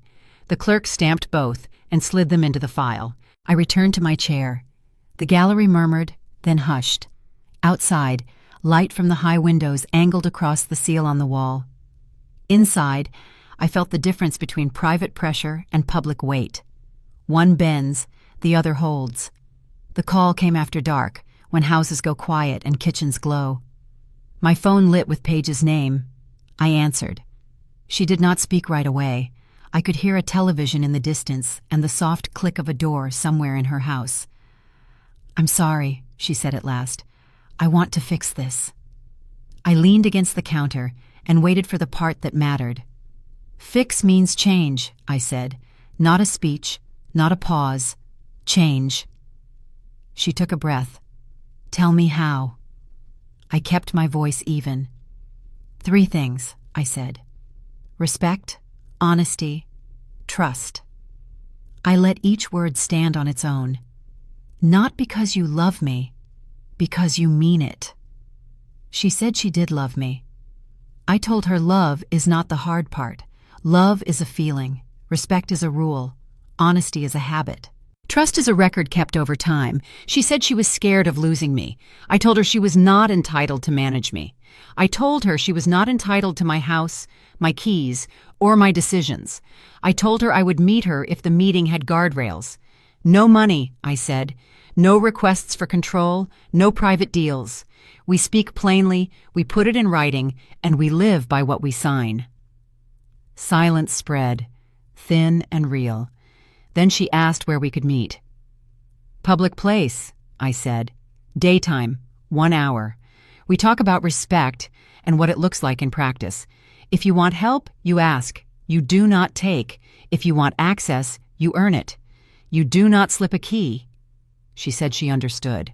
The clerk stamped both and slid them into the file. I returned to my chair. The gallery murmured, then hushed. Outside, light from the high windows angled across the seal on the wall. Inside, I felt the difference between private pressure and public weight. One bends, the other holds. The call came after dark, when houses go quiet and kitchens glow. My phone lit with Paige's name. I answered. She did not speak right away. I could hear a television in the distance and the soft click of a door somewhere in her house. "I'm sorry," she said at last. "I want to fix this." I leaned against the counter and waited for the part that mattered. "Fix means change," I said. "Not a speech, not a pause. Change." She took a breath. "Tell me how." I kept my voice even. "3 things," I said. "Respect, honesty, trust." I let each word stand on its own. "Not because you love me, because you mean it." She said she did love me. I told her love is not the hard part. Love is a feeling. Respect is a rule. Honesty is a habit. Trust is a record kept over time. She said she was scared of losing me. I told her she was not entitled to manage me. I told her she was not entitled to my house, my keys, or my decisions. I told her I would meet her if the meeting had guardrails. "No money," I said. "No requests for control, no private deals. We speak plainly, we put it in writing, and we live by what we sign." Silence spread, thin and real. Then she asked where we could meet. "Public place," I said. "Daytime, 1 hour. We talk about respect and what it looks like in practice. If you want help, you ask. You do not take. If you want access, you earn it. You do not slip a key." She said she understood.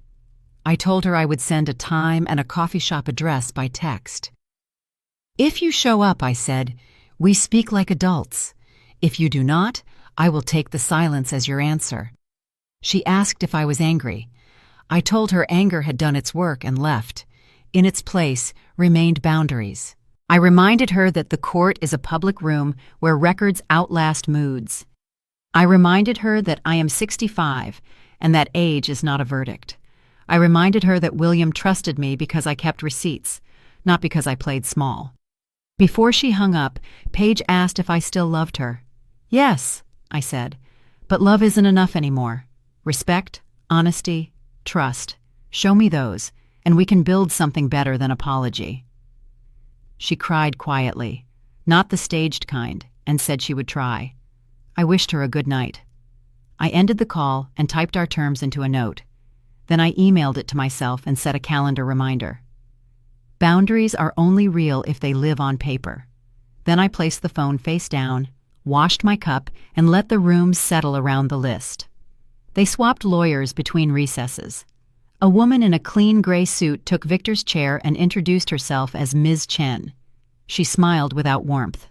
I told her I would send a time and a coffee shop address by text. "If you show up," I said, "we speak like adults. If you do not, I will take the silence as your answer." She asked if I was angry. I told her anger had done its work and left. In its place remained boundaries. I reminded her that the court is a public room where records outlast moods. I reminded her that I am 65 and that age is not a verdict. I reminded her that William trusted me because I kept receipts, not because I played small. Before she hung up, Paige asked if I still loved her. "Yes," I said, "but love isn't enough anymore. Respect, honesty, trust. Show me those, and we can build something better than apology." She cried quietly, not the staged kind, and said she would try. I wished her a good night. I ended the call and typed our terms into a note. Then I emailed it to myself and set a calendar reminder. Boundaries are only real if they live on paper. Then I placed the phone face down, washed my cup, and let the room settle around the list. They swapped lawyers between recesses. A woman in a clean gray suit took Victor's chair and introduced herself as Ms. Chen. She smiled without warmth.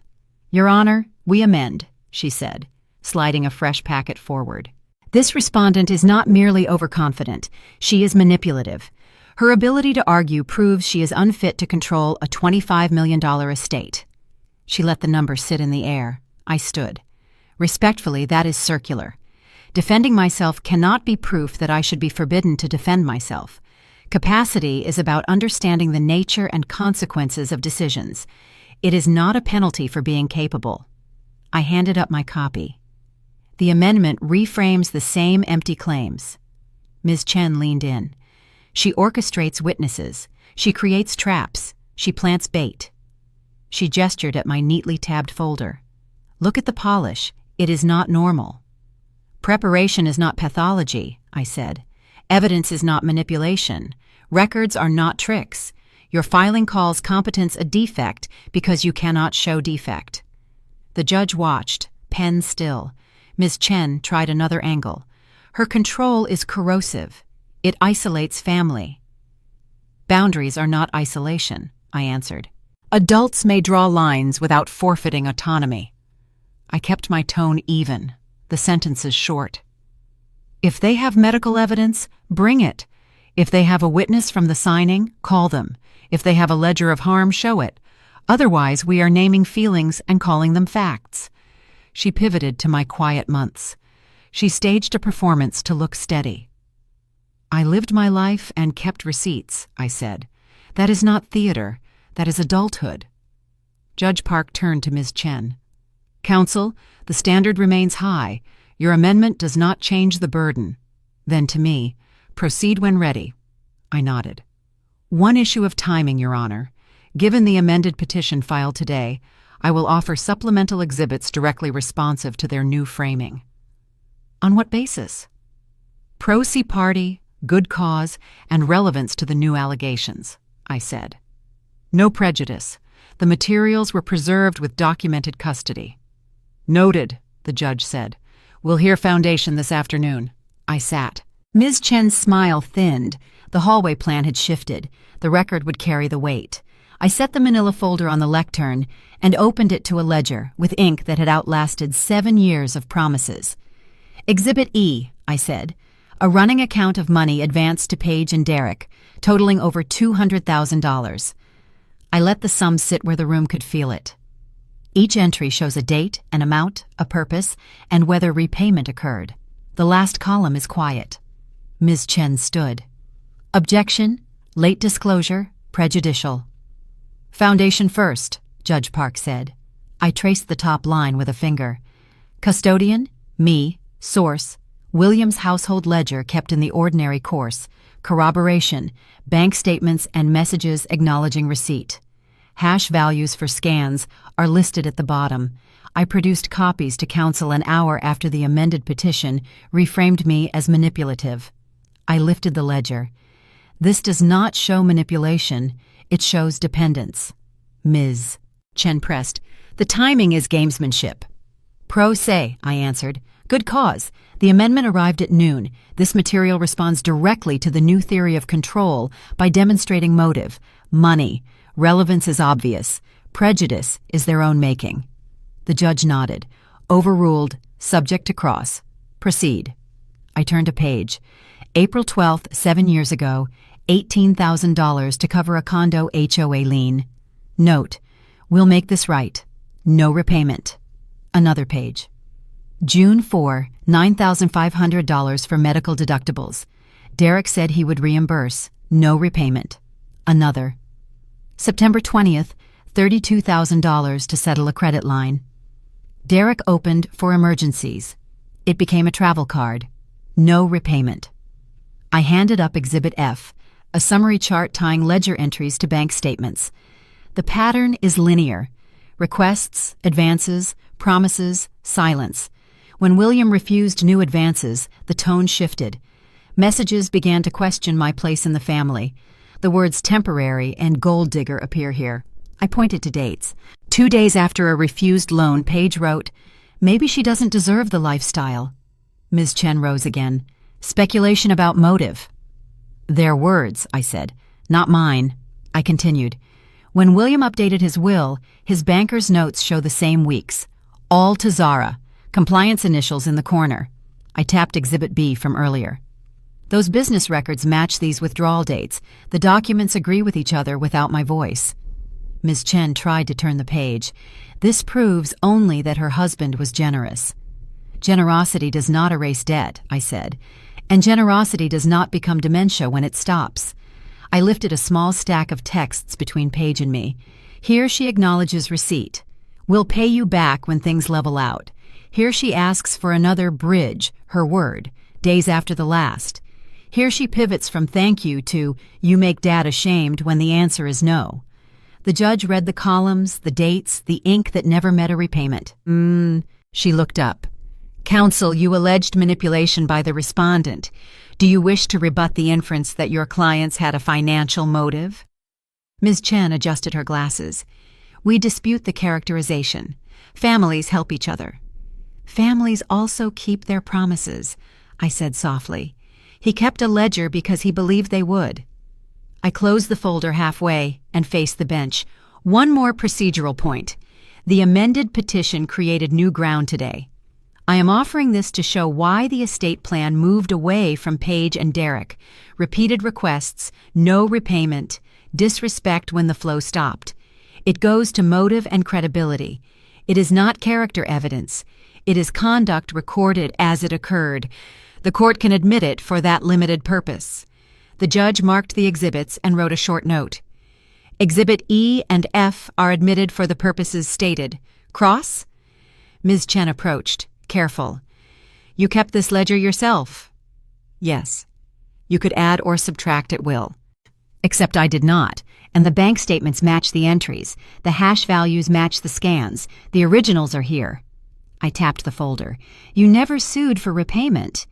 "Your Honor, we amend," she said, sliding a fresh packet forward. "This respondent is not merely overconfident. She is manipulative. Her ability to argue proves she is unfit to control a $25 million estate." She let the number sit in the air. I stood. Respectfully, that is circular. Defending myself cannot be proof that I should be forbidden to defend myself. Capacity is about understanding the nature and consequences of decisions. It is not a penalty for being capable. I handed up my copy. The amendment reframes the same empty claims. Ms. Chen leaned in. She orchestrates witnesses. She creates traps. She plants bait. She gestured at my neatly tabbed folder. "Look at the polish. It is not normal." "Preparation is not pathology," I said. "Evidence is not manipulation. Records are not tricks. Your filing calls competence a defect because you cannot show defect." The judge watched, pen still. Ms. Chen tried another angle. "Her control is corrosive. It isolates family." "Boundaries are not isolation," I answered. "Adults may draw lines without forfeiting autonomy." I kept my tone even, the sentences short. "If they have medical evidence, bring it. If they have a witness from the signing, call them. If they have a ledger of harm, show it. Otherwise, we are naming feelings and calling them facts." She pivoted to my quiet months. She staged a performance to look steady. "I lived my life and kept receipts," I said. "That is not theater. That is adulthood." Judge Park turned to Ms. Chen. "Counsel, the standard remains high. Your amendment does not change the burden." Then to me, "Proceed when ready." I nodded. One issue of timing, Your Honor. Given the amended petition filed today, I will offer supplemental exhibits directly responsive to their new framing. On what basis? Pro se party, good cause, and relevance to the new allegations, I said. No prejudice. The materials were preserved with documented custody. Noted, the judge said. We'll hear foundation this afternoon. I sat. Ms. Chen's smile thinned. The hallway plan had shifted. The record would carry the weight. I set the manila folder on the lectern and opened it to a ledger with ink that had outlasted 7 years of promises. Exhibit E, I said, a running account of money advanced to Page and Derek, totaling over $200,000. I let the sum sit where the room could feel it. Each entry shows a date, an amount, a purpose, and whether repayment occurred. The last column is quiet. Ms. Chen stood. Objection, late disclosure, prejudicial. Foundation first, Judge Park said. I traced the top line with a finger. Custodian, me, source, Williams' household ledger kept in the ordinary course, corroboration, bank statements and messages acknowledging receipt. Hash values for scans are listed at the bottom. I produced copies to counsel an hour after the amended petition reframed me as manipulative. I lifted the ledger. This does not show manipulation, it shows dependence. Ms. Chen pressed. The timing is gamesmanship. Pro se, I answered. Good cause. The amendment arrived at noon. This material responds directly to the new theory of control by demonstrating motive. Money. Relevance is obvious. Prejudice is their own making. The judge nodded. Overruled. Subject to cross. Proceed. I turned a page. April 12th, 7 years ago, $18,000 to cover a condo HOA lien. Note, we'll make this right. No repayment. Another page. June 4, $9,500 for medical deductibles. Derek said he would reimburse. No repayment. Another. September 20th, $32,000 to settle a credit line. Derek opened for emergencies. It became a travel card. No repayment. I handed up Exhibit F, a summary chart tying ledger entries to bank statements. The pattern is linear. Requests, advances, promises, silence. When William refused new advances, the tone shifted. Messages began to question my place in the family. The words temporary and gold digger appear here. I pointed to dates. 2 days after a refused loan, Page wrote, "Maybe she doesn't deserve the lifestyle." Ms. Chen rose again. Speculation about motive. Their words, I said, not mine. I continued. When William updated his will, his banker's notes show the same weeks. All to Zara. Compliance initials in the corner. I tapped Exhibit B from earlier. Those business records match these withdrawal dates. The documents agree with each other without my voice. Ms. Chen tried to turn the page. This proves only that her husband was generous. Generosity does not erase debt, I said, and generosity does not become dementia when it stops. I lifted a small stack of texts between Page and me. Here she acknowledges receipt. We'll pay you back when things level out. Here she asks for another bridge, her word, days after the last. Here she pivots from thank you to you make Dad ashamed when the answer is no. The judge read the columns, the dates, the ink that never met a repayment. She looked up. Counsel, you alleged manipulation by the respondent. Do you wish to rebut the inference that your clients had a financial motive? Ms. Chen adjusted her glasses. We dispute the characterization. Families help each other. Families also keep their promises, I said softly. He kept a ledger because he believed they would. I closed the folder halfway and faced the bench. One more procedural point. The amended petition created new ground today. I am offering this to show why the estate plan moved away from Page and Derek. Repeated requests, no repayment, disrespect when the flow stopped. It goes to motive and credibility. It is not character evidence. It is conduct recorded as it occurred. The court can admit it for that limited purpose. The judge marked the exhibits and wrote a short note. Exhibit E and F are admitted for the purposes stated. Cross? Ms. Chen approached, careful. You kept this ledger yourself? Yes. You could add or subtract at will. Except I did not, and the bank statements match the entries. The hash values match the scans. The originals are here. I tapped the folder. You never sued for repayment.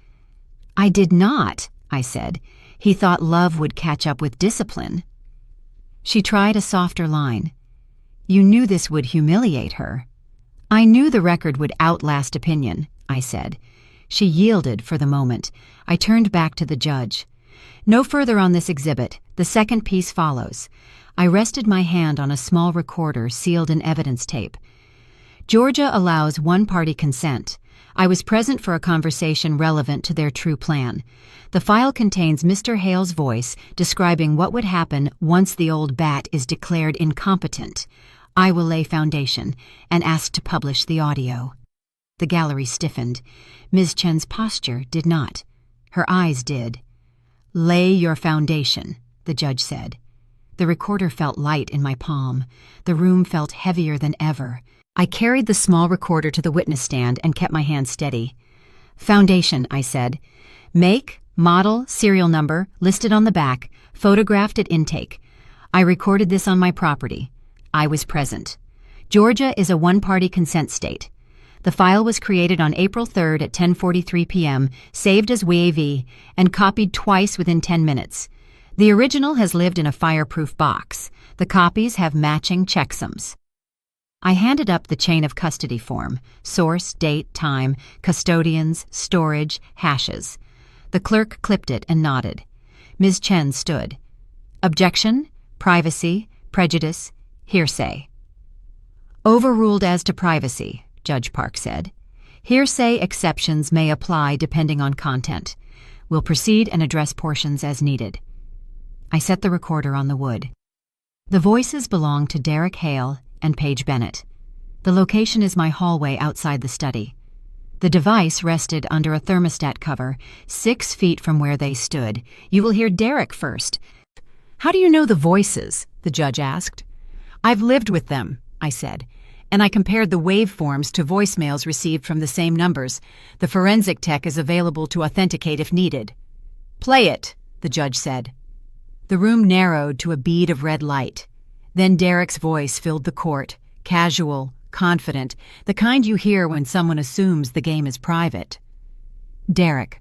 I did not, I said. He thought love would catch up with discipline. She tried a softer line. You knew this would humiliate her. I knew the record would outlast opinion, I said. She yielded for the moment. I turned back to the judge. No further on this exhibit. The second piece follows. I rested my hand on a small recorder sealed in evidence tape. Georgia allows one-party consent. I was present for a conversation relevant to their true plan. The file contains Mr. Hale's voice describing what would happen once the old bat is declared incompetent. I will lay foundation and ask to publish the audio. The gallery stiffened. Ms. Chen's posture did not. Her eyes did. Lay your foundation, the judge said. The recorder felt light in my palm. The room felt heavier than ever. I carried the small recorder to the witness stand and kept my hand steady. Foundation, I said. Make, model, serial number, listed on the back, photographed at intake. I recorded this on my property. I was present. Georgia is a one-party consent state. The file was created on April 3rd at 10:43 p.m., saved as WAV, and copied twice within 10 minutes. The original has lived in a fireproof box. The copies have matching checksums. I handed up the chain of custody form: source, date, time, custodians, storage, hashes. The clerk clipped it and nodded. Ms. Chen stood. Objection, privacy, prejudice, hearsay. Overruled as to privacy, Judge Park said. Hearsay exceptions may apply depending on content. We'll proceed and address portions as needed. I set the recorder on the wood. The voices belong to Derek Hale and Paige Bennett. The location is my hallway outside the study. The device rested under a thermostat cover, 6 feet from where they stood. You will hear Derek first. How do you know the voices? The judge asked. I've lived with them, I said, and I compared the waveforms to voicemails received from the same numbers. The forensic tech is available to authenticate if needed. Play it, the judge said. The room narrowed to a bead of red light. Then Derek's voice filled the court, casual, confident, the kind you hear when someone assumes the game is private. Derek,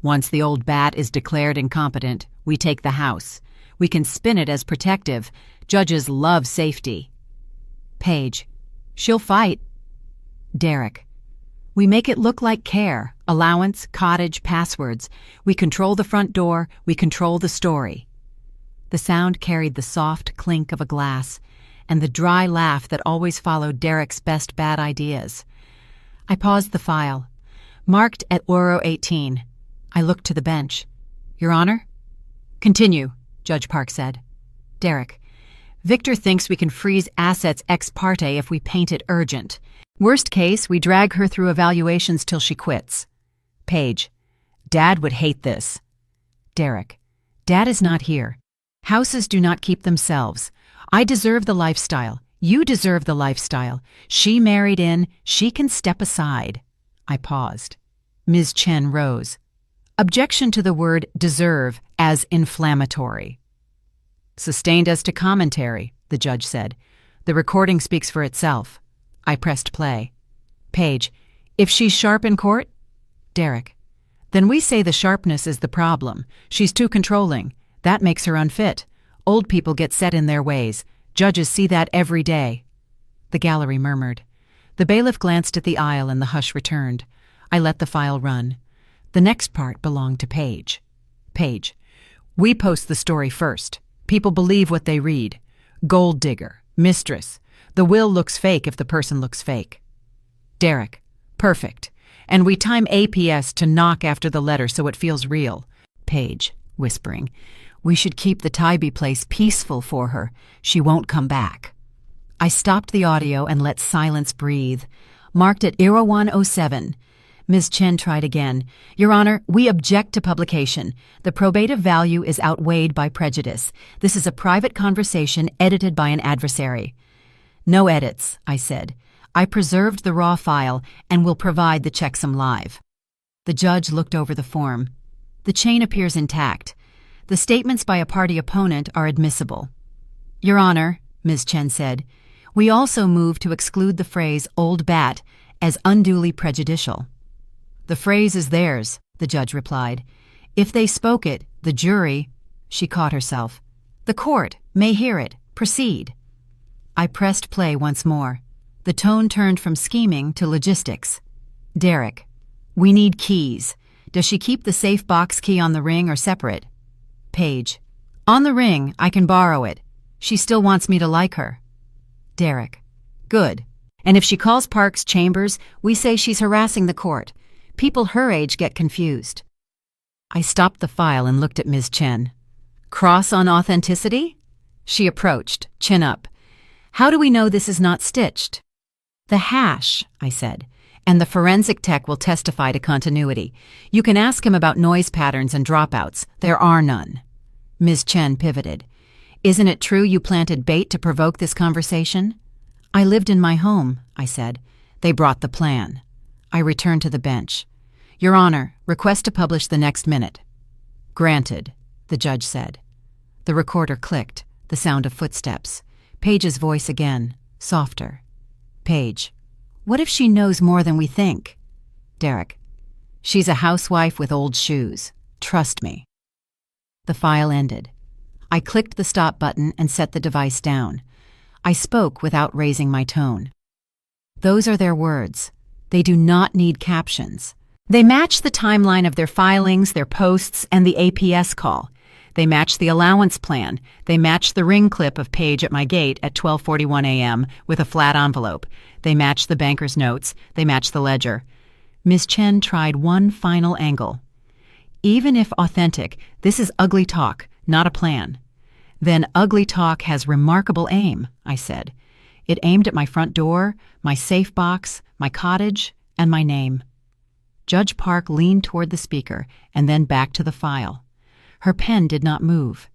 once the old bat is declared incompetent, we take the house. We can spin it as protective. Judges love safety. Paige, she'll fight. Derek, we make it look like care, allowance, cottage, passwords. We control the front door. We control the story. The sound carried the soft clink of a glass and the dry laugh that always followed Derek's best bad ideas. I paused the file. Marked at Oro 18. I looked to the bench. Your Honor? Continue, Judge Park said. Derek, Victor thinks we can freeze assets ex parte if we paint it urgent. Worst case, we drag her through evaluations till she quits. Paige, Dad would hate this. Derek, Dad is not here. Houses do not keep themselves. I deserve the lifestyle. You deserve the lifestyle. She married in. She can step aside. I paused. Ms. Chen rose. Objection to the word deserve as inflammatory. Sustained as to commentary, the judge said. The recording speaks for itself. I pressed play. Paige, if she's sharp in court? Derek, then we say the sharpness is the problem. She's too controlling. That makes her unfit. Old people get set in their ways. Judges see that every day. The gallery murmured. The bailiff glanced at the aisle and the hush returned. I let the file run. The next part belonged to Paige. Paige, we post the story first. People believe what they read. Gold digger, mistress. The will looks fake if the person looks fake. Derek, perfect. And we time APS to knock after the letter so it feels real. Paige, whispering, we should keep the Tybee place peaceful for her. She won't come back. I stopped the audio and let silence breathe. Marked at Iro107. Ms. Chen tried again. Your Honor, we object to publication. The probative value is outweighed by prejudice. This is a private conversation edited by an adversary. No edits, I said. I preserved the raw file and will provide the checksum live. The judge looked over the form. The chain appears intact. The statements by a party opponent are admissible. Your Honor, Ms. Chen said, we also move to exclude the phrase old bat as unduly prejudicial. The phrase is theirs, the judge replied. If they spoke it, the jury, she caught herself. The court may hear it. Proceed. I pressed play once more. The tone turned from scheming to logistics. Derek, we need keys. Does she keep the safe box key on the ring or separate? Paige, on the ring, I can borrow it. She still wants me to like her. Derek, good. And if she calls Parks Chambers, we say she's harassing the court. People her age get confused. I stopped the file and looked at Ms. Chen. Cross on authenticity? She approached, chin up. How do we know this is not stitched? The hash, I said, and the forensic tech will testify to continuity. You can ask him about noise patterns and dropouts. There are none. Ms. Chen pivoted. Isn't it true you planted bait to provoke this conversation? I lived in my home, I said. They brought the plan. I returned to the bench. Your Honor, request to publish the next minute. Granted, the judge said. The recorder clicked, the sound of footsteps. Paige's voice again, softer. Paige, what if she knows more than we think? Derek, she's a housewife with old shoes. Trust me. The file ended. I clicked the stop button and set the device down. I spoke without raising my tone. Those are their words. They do not need captions. They match the timeline of their filings, their posts, and the APS call. They match the allowance plan. They match the ring clip of Paige at my gate at 12:41 a.m. with a flat envelope. They match the banker's notes. They match the ledger. Ms. Chen tried one final angle. Even if authentic, this is ugly talk, not a plan. Then ugly talk has remarkable aim, I said. It aimed at my front door, my safe box, my cottage, and my name. Judge Park leaned toward the speaker and then back to the file. Her pen did not move.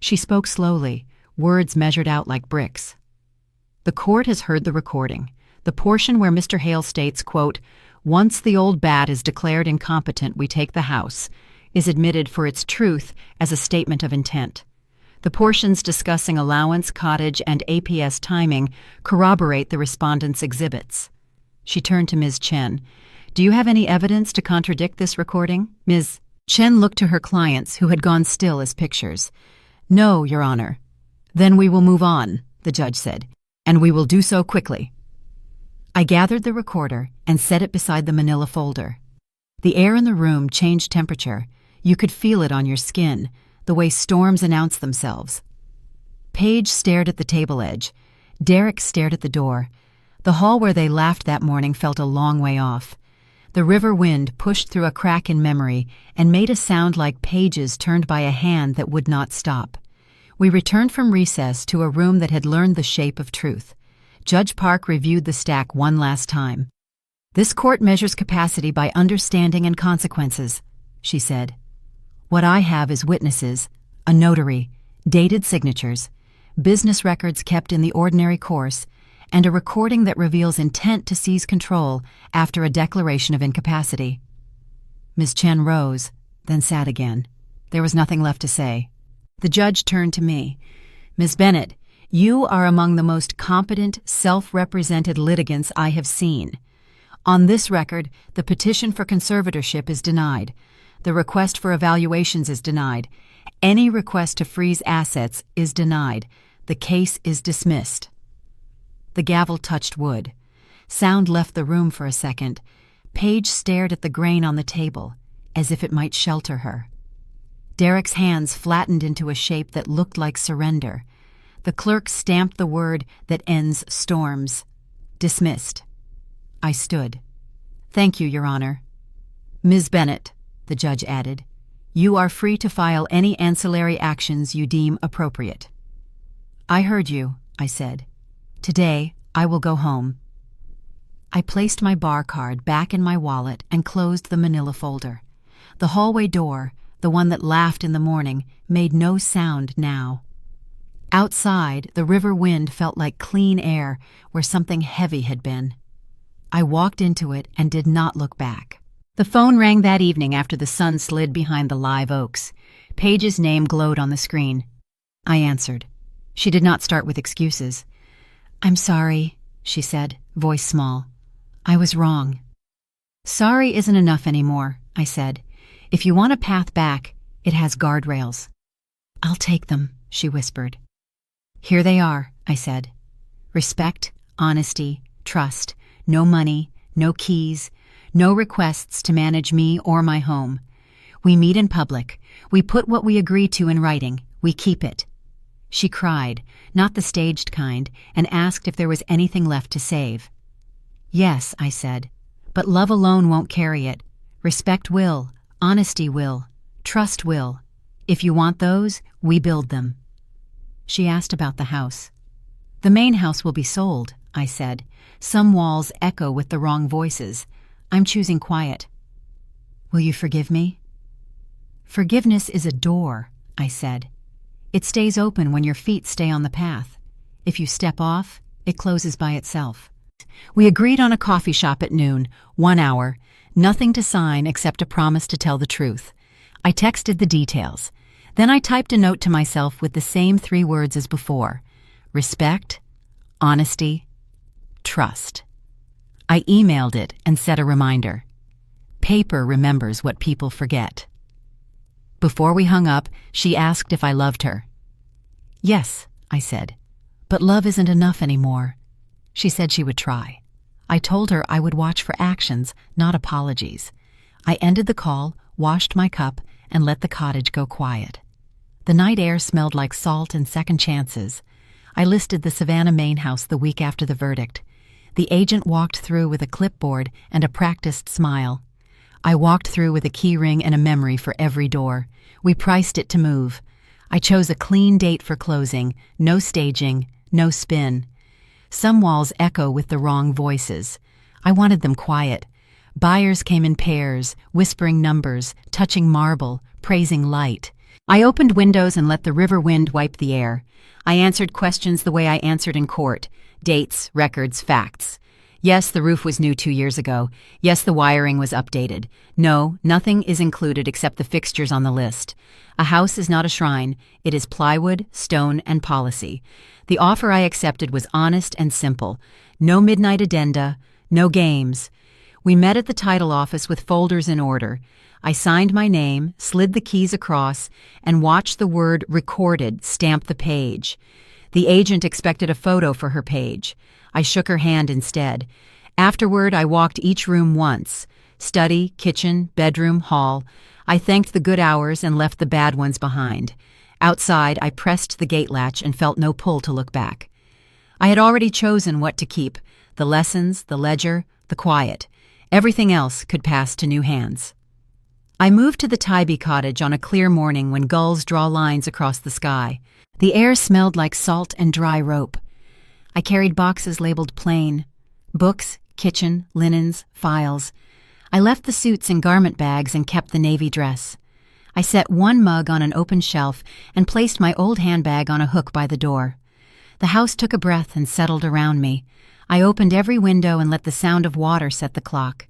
She spoke slowly, words measured out like bricks. The court has heard the recording, the portion where Mr. Hale states, quote, once the old bat is declared incompetent, we take the house, is admitted for its truth as a statement of intent. The portions discussing allowance, cottage, and APS timing corroborate the respondent's exhibits. She turned to Ms. Chen. Do you have any evidence to contradict this recording? Ms. Chen looked to her clients, who had gone still as pictures. No, Your Honor. Then we will move on, the judge said, and we will do so quickly. I gathered the recorder and set it beside the manila folder. The air in the room changed temperature. You could feel it on your skin, the way storms announce themselves. Paige stared at the table edge. Derek stared at the door. The hall where they laughed that morning felt a long way off. The river wind pushed through a crack in memory and made a sound like pages turned by a hand that would not stop. We returned from recess to a room that had learned the shape of truth. Judge Park reviewed the stack one last time. This court measures capacity by understanding and consequences, she said. What I have is witnesses, a notary, dated signatures, business records kept in the ordinary course, and a recording that reveals intent to seize control after a declaration of incapacity. Ms. Chen rose, then sat again. There was nothing left to say. The judge turned to me. Ms. Bennett, you are among the most competent, self-represented litigants I have seen. On this record, the petition for conservatorship is denied. The request for evaluations is denied. Any request to freeze assets is denied. The case is dismissed. The gavel touched wood. Sound left the room for a second. Paige stared at the grain on the table, as if it might shelter her. Derek's hands flattened into a shape that looked like surrender. The clerk stamped the word that ends storms. Dismissed. I stood. Thank you, Your Honor. Ms. Bennett, the judge added, you are free to file any ancillary actions you deem appropriate. I heard you, I said. Today, I will go home. I placed my bar card back in my wallet and closed the manila folder. The hallway door, the one that laughed in the morning, made no sound now. Outside, the river wind felt like clean air where something heavy had been. I walked into it and did not look back. The phone rang that evening after the sun slid behind the live oaks. Paige's name glowed on the screen. I answered. She did not start with excuses. "I'm sorry," she said, voice small. "I was wrong." "Sorry isn't enough anymore," I said. "If you want a path back, it has guardrails." "I'll take them," she whispered. "Here they are," I said. "Respect, honesty, trust, no money, no keys, no requests to manage me or my home. We meet in public. We put what we agree to in writing. We keep it." She cried, not the staged kind, and asked if there was anything left to save. "Yes," I said, "but love alone won't carry it. Respect will, honesty will, trust will. If you want those, we build them." She asked about the house. "The main house will be sold," I said. "Some walls echo with the wrong voices. I'm choosing quiet." "Will you forgive me?" "Forgiveness is a door," I said. "It stays open when your feet stay on the path. If you step off, it closes by itself." We agreed on a coffee shop at noon, 1 hour, nothing to sign except a promise to tell the truth. I texted the details. Then I typed a note to myself with the same 3 words as before: respect, honesty, trust. I emailed it and set a reminder. Paper remembers what people forget. Before we hung up, she asked if I loved her. "Yes," I said, "but love isn't enough anymore." She said she would try. I told her I would watch for actions, not apologies. I ended the call, washed my cup, and let the cottage go quiet. The night air smelled like salt and second chances. I listed the Savannah main house the week after the verdict. The agent walked through with a clipboard and a practiced smile. I walked through with a key ring and a memory for every door. We priced it to move. I chose a clean date for closing, no staging, no spin. Some walls echo with the wrong voices. I wanted them quiet. Buyers came in pairs, whispering numbers, touching marble, praising light. I opened windows and let the river wind wipe the air. I answered questions the way I answered in court: dates, records, facts. Yes, the roof was new 2 years ago. Yes, the wiring was updated. No, nothing is included except the fixtures on the list. A house is not a shrine. It is plywood, stone, and policy. The offer I accepted was honest and simple. No midnight addenda, no games. We met at the title office with folders in order. I signed my name, slid the keys across, and watched the word "recorded" stamp the page. The agent expected a photo for her page. I shook her hand instead. Afterward, I walked each room once: study, kitchen, bedroom, hall. I thanked the good hours and left the bad ones behind. Outside, I pressed the gate latch and felt no pull to look back. I had already chosen what to keep: the lessons, the ledger, the quiet. Everything else could pass to new hands. I moved to the Tybee cottage on a clear morning when gulls draw lines across the sky. The air smelled like salt and dry rope. I carried boxes labeled plain: books, kitchen, linens, files. I left the suits in garment bags and kept the navy dress. I set one mug on an open shelf and placed my old handbag on a hook by the door. The house took a breath and settled around me. I opened every window and let the sound of water set the clock.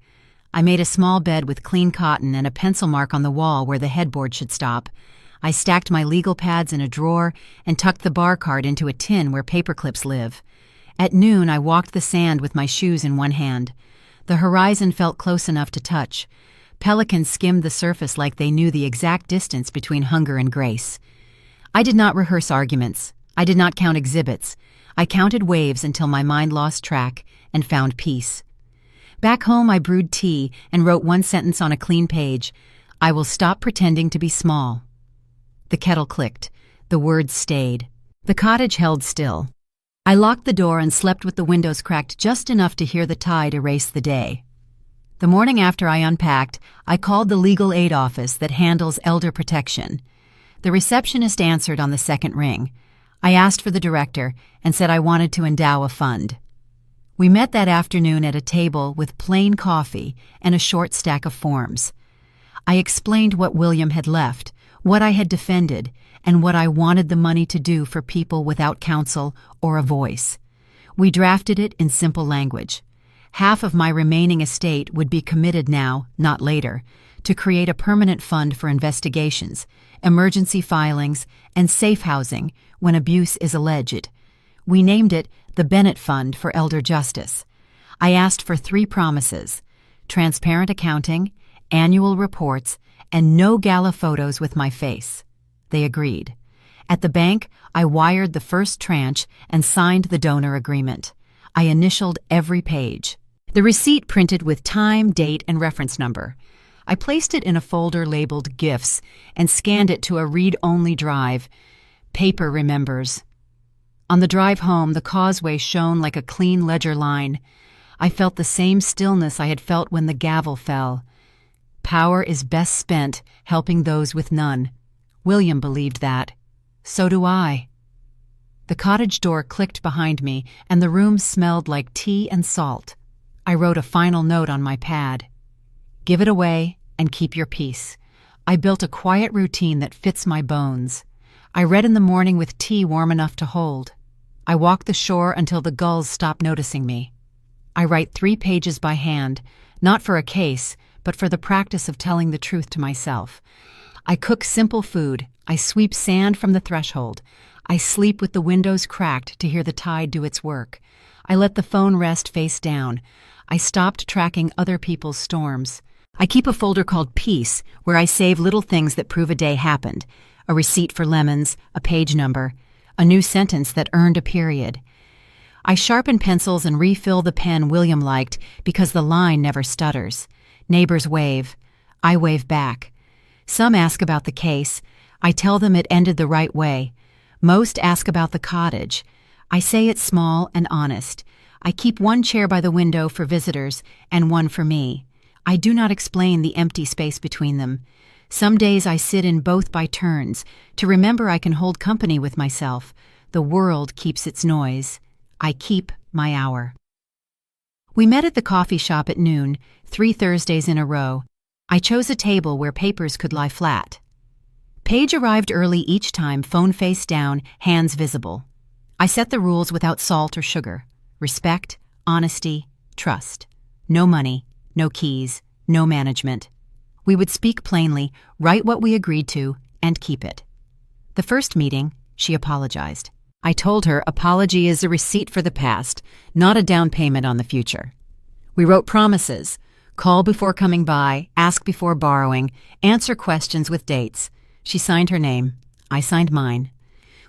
I made a small bed with clean cotton and a pencil mark on the wall where the headboard should stop. I stacked my legal pads in a drawer and tucked the bar card into a tin where paperclips live. At noon, I walked the sand with my shoes in one hand. The horizon felt close enough to touch. Pelicans skimmed the surface like they knew the exact distance between hunger and grace. I did not rehearse arguments. I did not count exhibits. I counted waves until my mind lost track and found peace. Back home, I brewed tea and wrote one sentence on a clean page: "I will stop pretending to be small." The kettle clicked. The words stayed. The cottage held still. I locked the door and slept with the windows cracked just enough to hear the tide erase the day. The morning after I unpacked, I called the legal aid office that handles elder protection. The receptionist answered on the second ring. I asked for the director and said I wanted to endow a fund. We met that afternoon at a table with plain coffee and a short stack of forms. I explained what William had left, what I had defended, and what I wanted the money to do for people without counsel or a voice. We drafted it in simple language. half of my remaining estate would be committed now, not later, to create a permanent fund for investigations, emergency filings, and safe housing when abuse is alleged. We named it the Bennett Fund for Elder Justice. I asked for 3 promises: transparent accounting, annual reports, and no gala photos with my face. They agreed. At the bank, I wired the first tranche and signed the donor agreement. I initialed every page. The receipt printed with time, date, and reference number. I placed it in a folder labeled Gifts and scanned it to a read-only drive. Paper remembers. On the drive home, the causeway shone like a clean ledger line. I felt the same stillness I had felt when the gavel fell. Power is best spent helping those with none. William believed that. So do I. The cottage door clicked behind me, and the room smelled like tea and salt. I wrote a final note on my pad. Give it away and keep your peace. I built a quiet routine that fits my bones. I read in the morning with tea warm enough to hold. I walk the shore until the gulls stop noticing me. I write 3 pages by hand, not for a case, but for the practice of telling the truth to myself. I cook simple food. I sweep sand from the threshold. I sleep with the windows cracked to hear the tide do its work. I let the phone rest face down. I stopped tracking other people's storms. I keep a folder called Peace, where I save little things that prove a day happened. A receipt for lemons, a page number, a new sentence that earned a period. I sharpen pencils and refill the pen William liked because the line never stutters. Neighbors wave. I wave back. Some ask about the case. I tell them it ended the right way. Most ask about the cottage. I say it's small and honest. I keep 1 chair by the window for visitors and 1 for me. I do not explain the empty space between them. Some days I sit in both by turns, to remember I can hold company with myself. The world keeps its noise. I keep my hour. We met at the coffee shop at noon, 3 Thursdays in a row. I chose a table where papers could lie flat. Paige arrived early each time, phone face down, hands visible. I set the rules without salt or sugar. Respect, honesty, trust. No money, no keys, no management. We would speak plainly, write what we agreed to, and keep it. The first meeting, she apologized. I told her apology is a receipt for the past, not a down payment on the future. We wrote promises: call before coming by, ask before borrowing, answer questions with dates. She signed her name. I signed mine.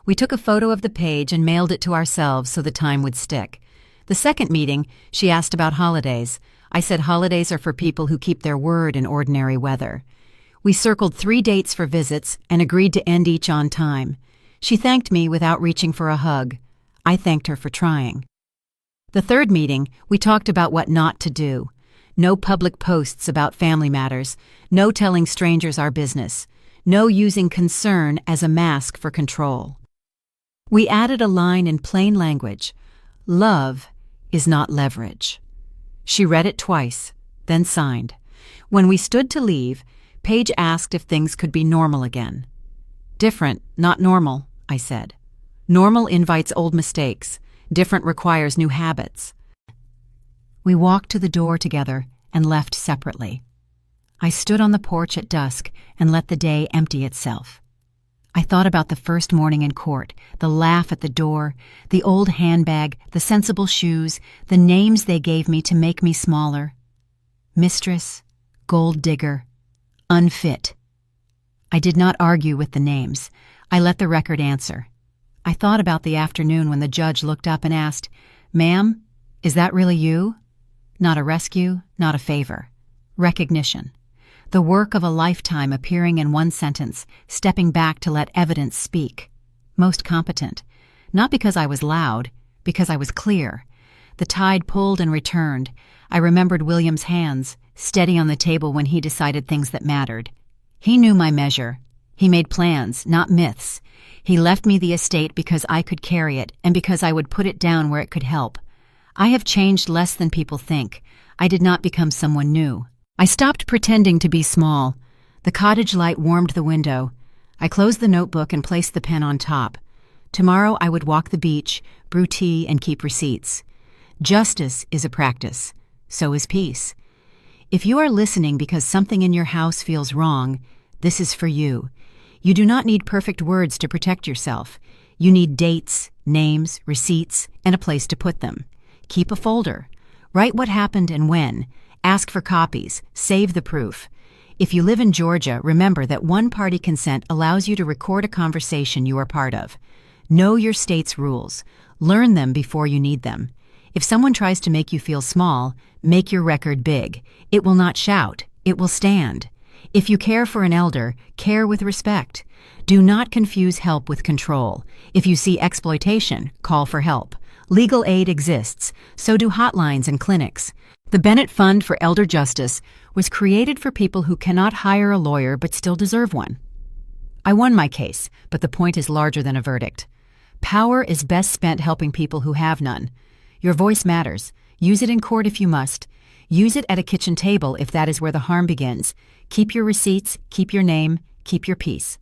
We took a photo of the page and mailed it to ourselves so the time would stick. The second meeting, she asked about holidays. I said holidays are for people who keep their word in ordinary weather. We circled 3 dates for visits and agreed to end each on time. She thanked me without reaching for a hug. I thanked her for trying. The third meeting, we talked about what not to do. No public posts about family matters. No telling strangers our business. No using concern as a mask for control. We added a line in plain language. Love is not leverage. She read it twice, then signed. When we stood to leave, Paige asked if things could be normal again. Different, not normal, I said. Normal invites old mistakes. Different requires new habits. We walked to the door together and left separately. I stood on the porch at dusk and let the day empty itself. I thought about the first morning in court, the laugh at the door, the old handbag, the sensible shoes, the names they gave me to make me smaller. Mistress, gold digger, unfit. I did not argue with the names. I let the record answer. I thought about the afternoon when the judge looked up and asked, "Ma'am, is that really you?" Not a rescue, not a favor. Recognition. The work of a lifetime appearing in one sentence, stepping back to let evidence speak. Most competent. Not because I was loud, because I was clear. The tide pulled and returned. I remembered William's hands, steady on the table when he decided things that mattered. He knew my measure. He made plans, not myths. He left me the estate because I could carry it and because I would put it down where it could help. I have changed less than people think. I did not become someone new. I stopped pretending to be small. The cottage light warmed the window. I closed the notebook and placed the pen on top. Tomorrow I would walk the beach, brew tea, and keep receipts. Justice is a practice. so is peace. If you are listening because something in your house feels wrong, this is for you. You do not need perfect words to protect yourself. You need dates, names, receipts, and a place to put them. Keep a folder. Write what happened and when. Ask for copies. Save the proof. If you live in Georgia, remember that one-party consent allows you to record a conversation you are part of. Know your state's rules. Learn them before you need them. If someone tries to make you feel small, make your record big. It will not shout. It will stand. If you care for an elder, care with respect. Do not confuse help with control. If you see exploitation, call for help. Legal aid exists, so do hotlines and clinics. The Bennett Fund for Elder Justice was created for people who cannot hire a lawyer but still deserve one. I won my case, but the point is larger than a verdict. Power is best spent helping people who have none. Your voice matters. Use it in court if you must. Use it at a kitchen table if that is where the harm begins. Keep your receipts, keep your name, keep your peace.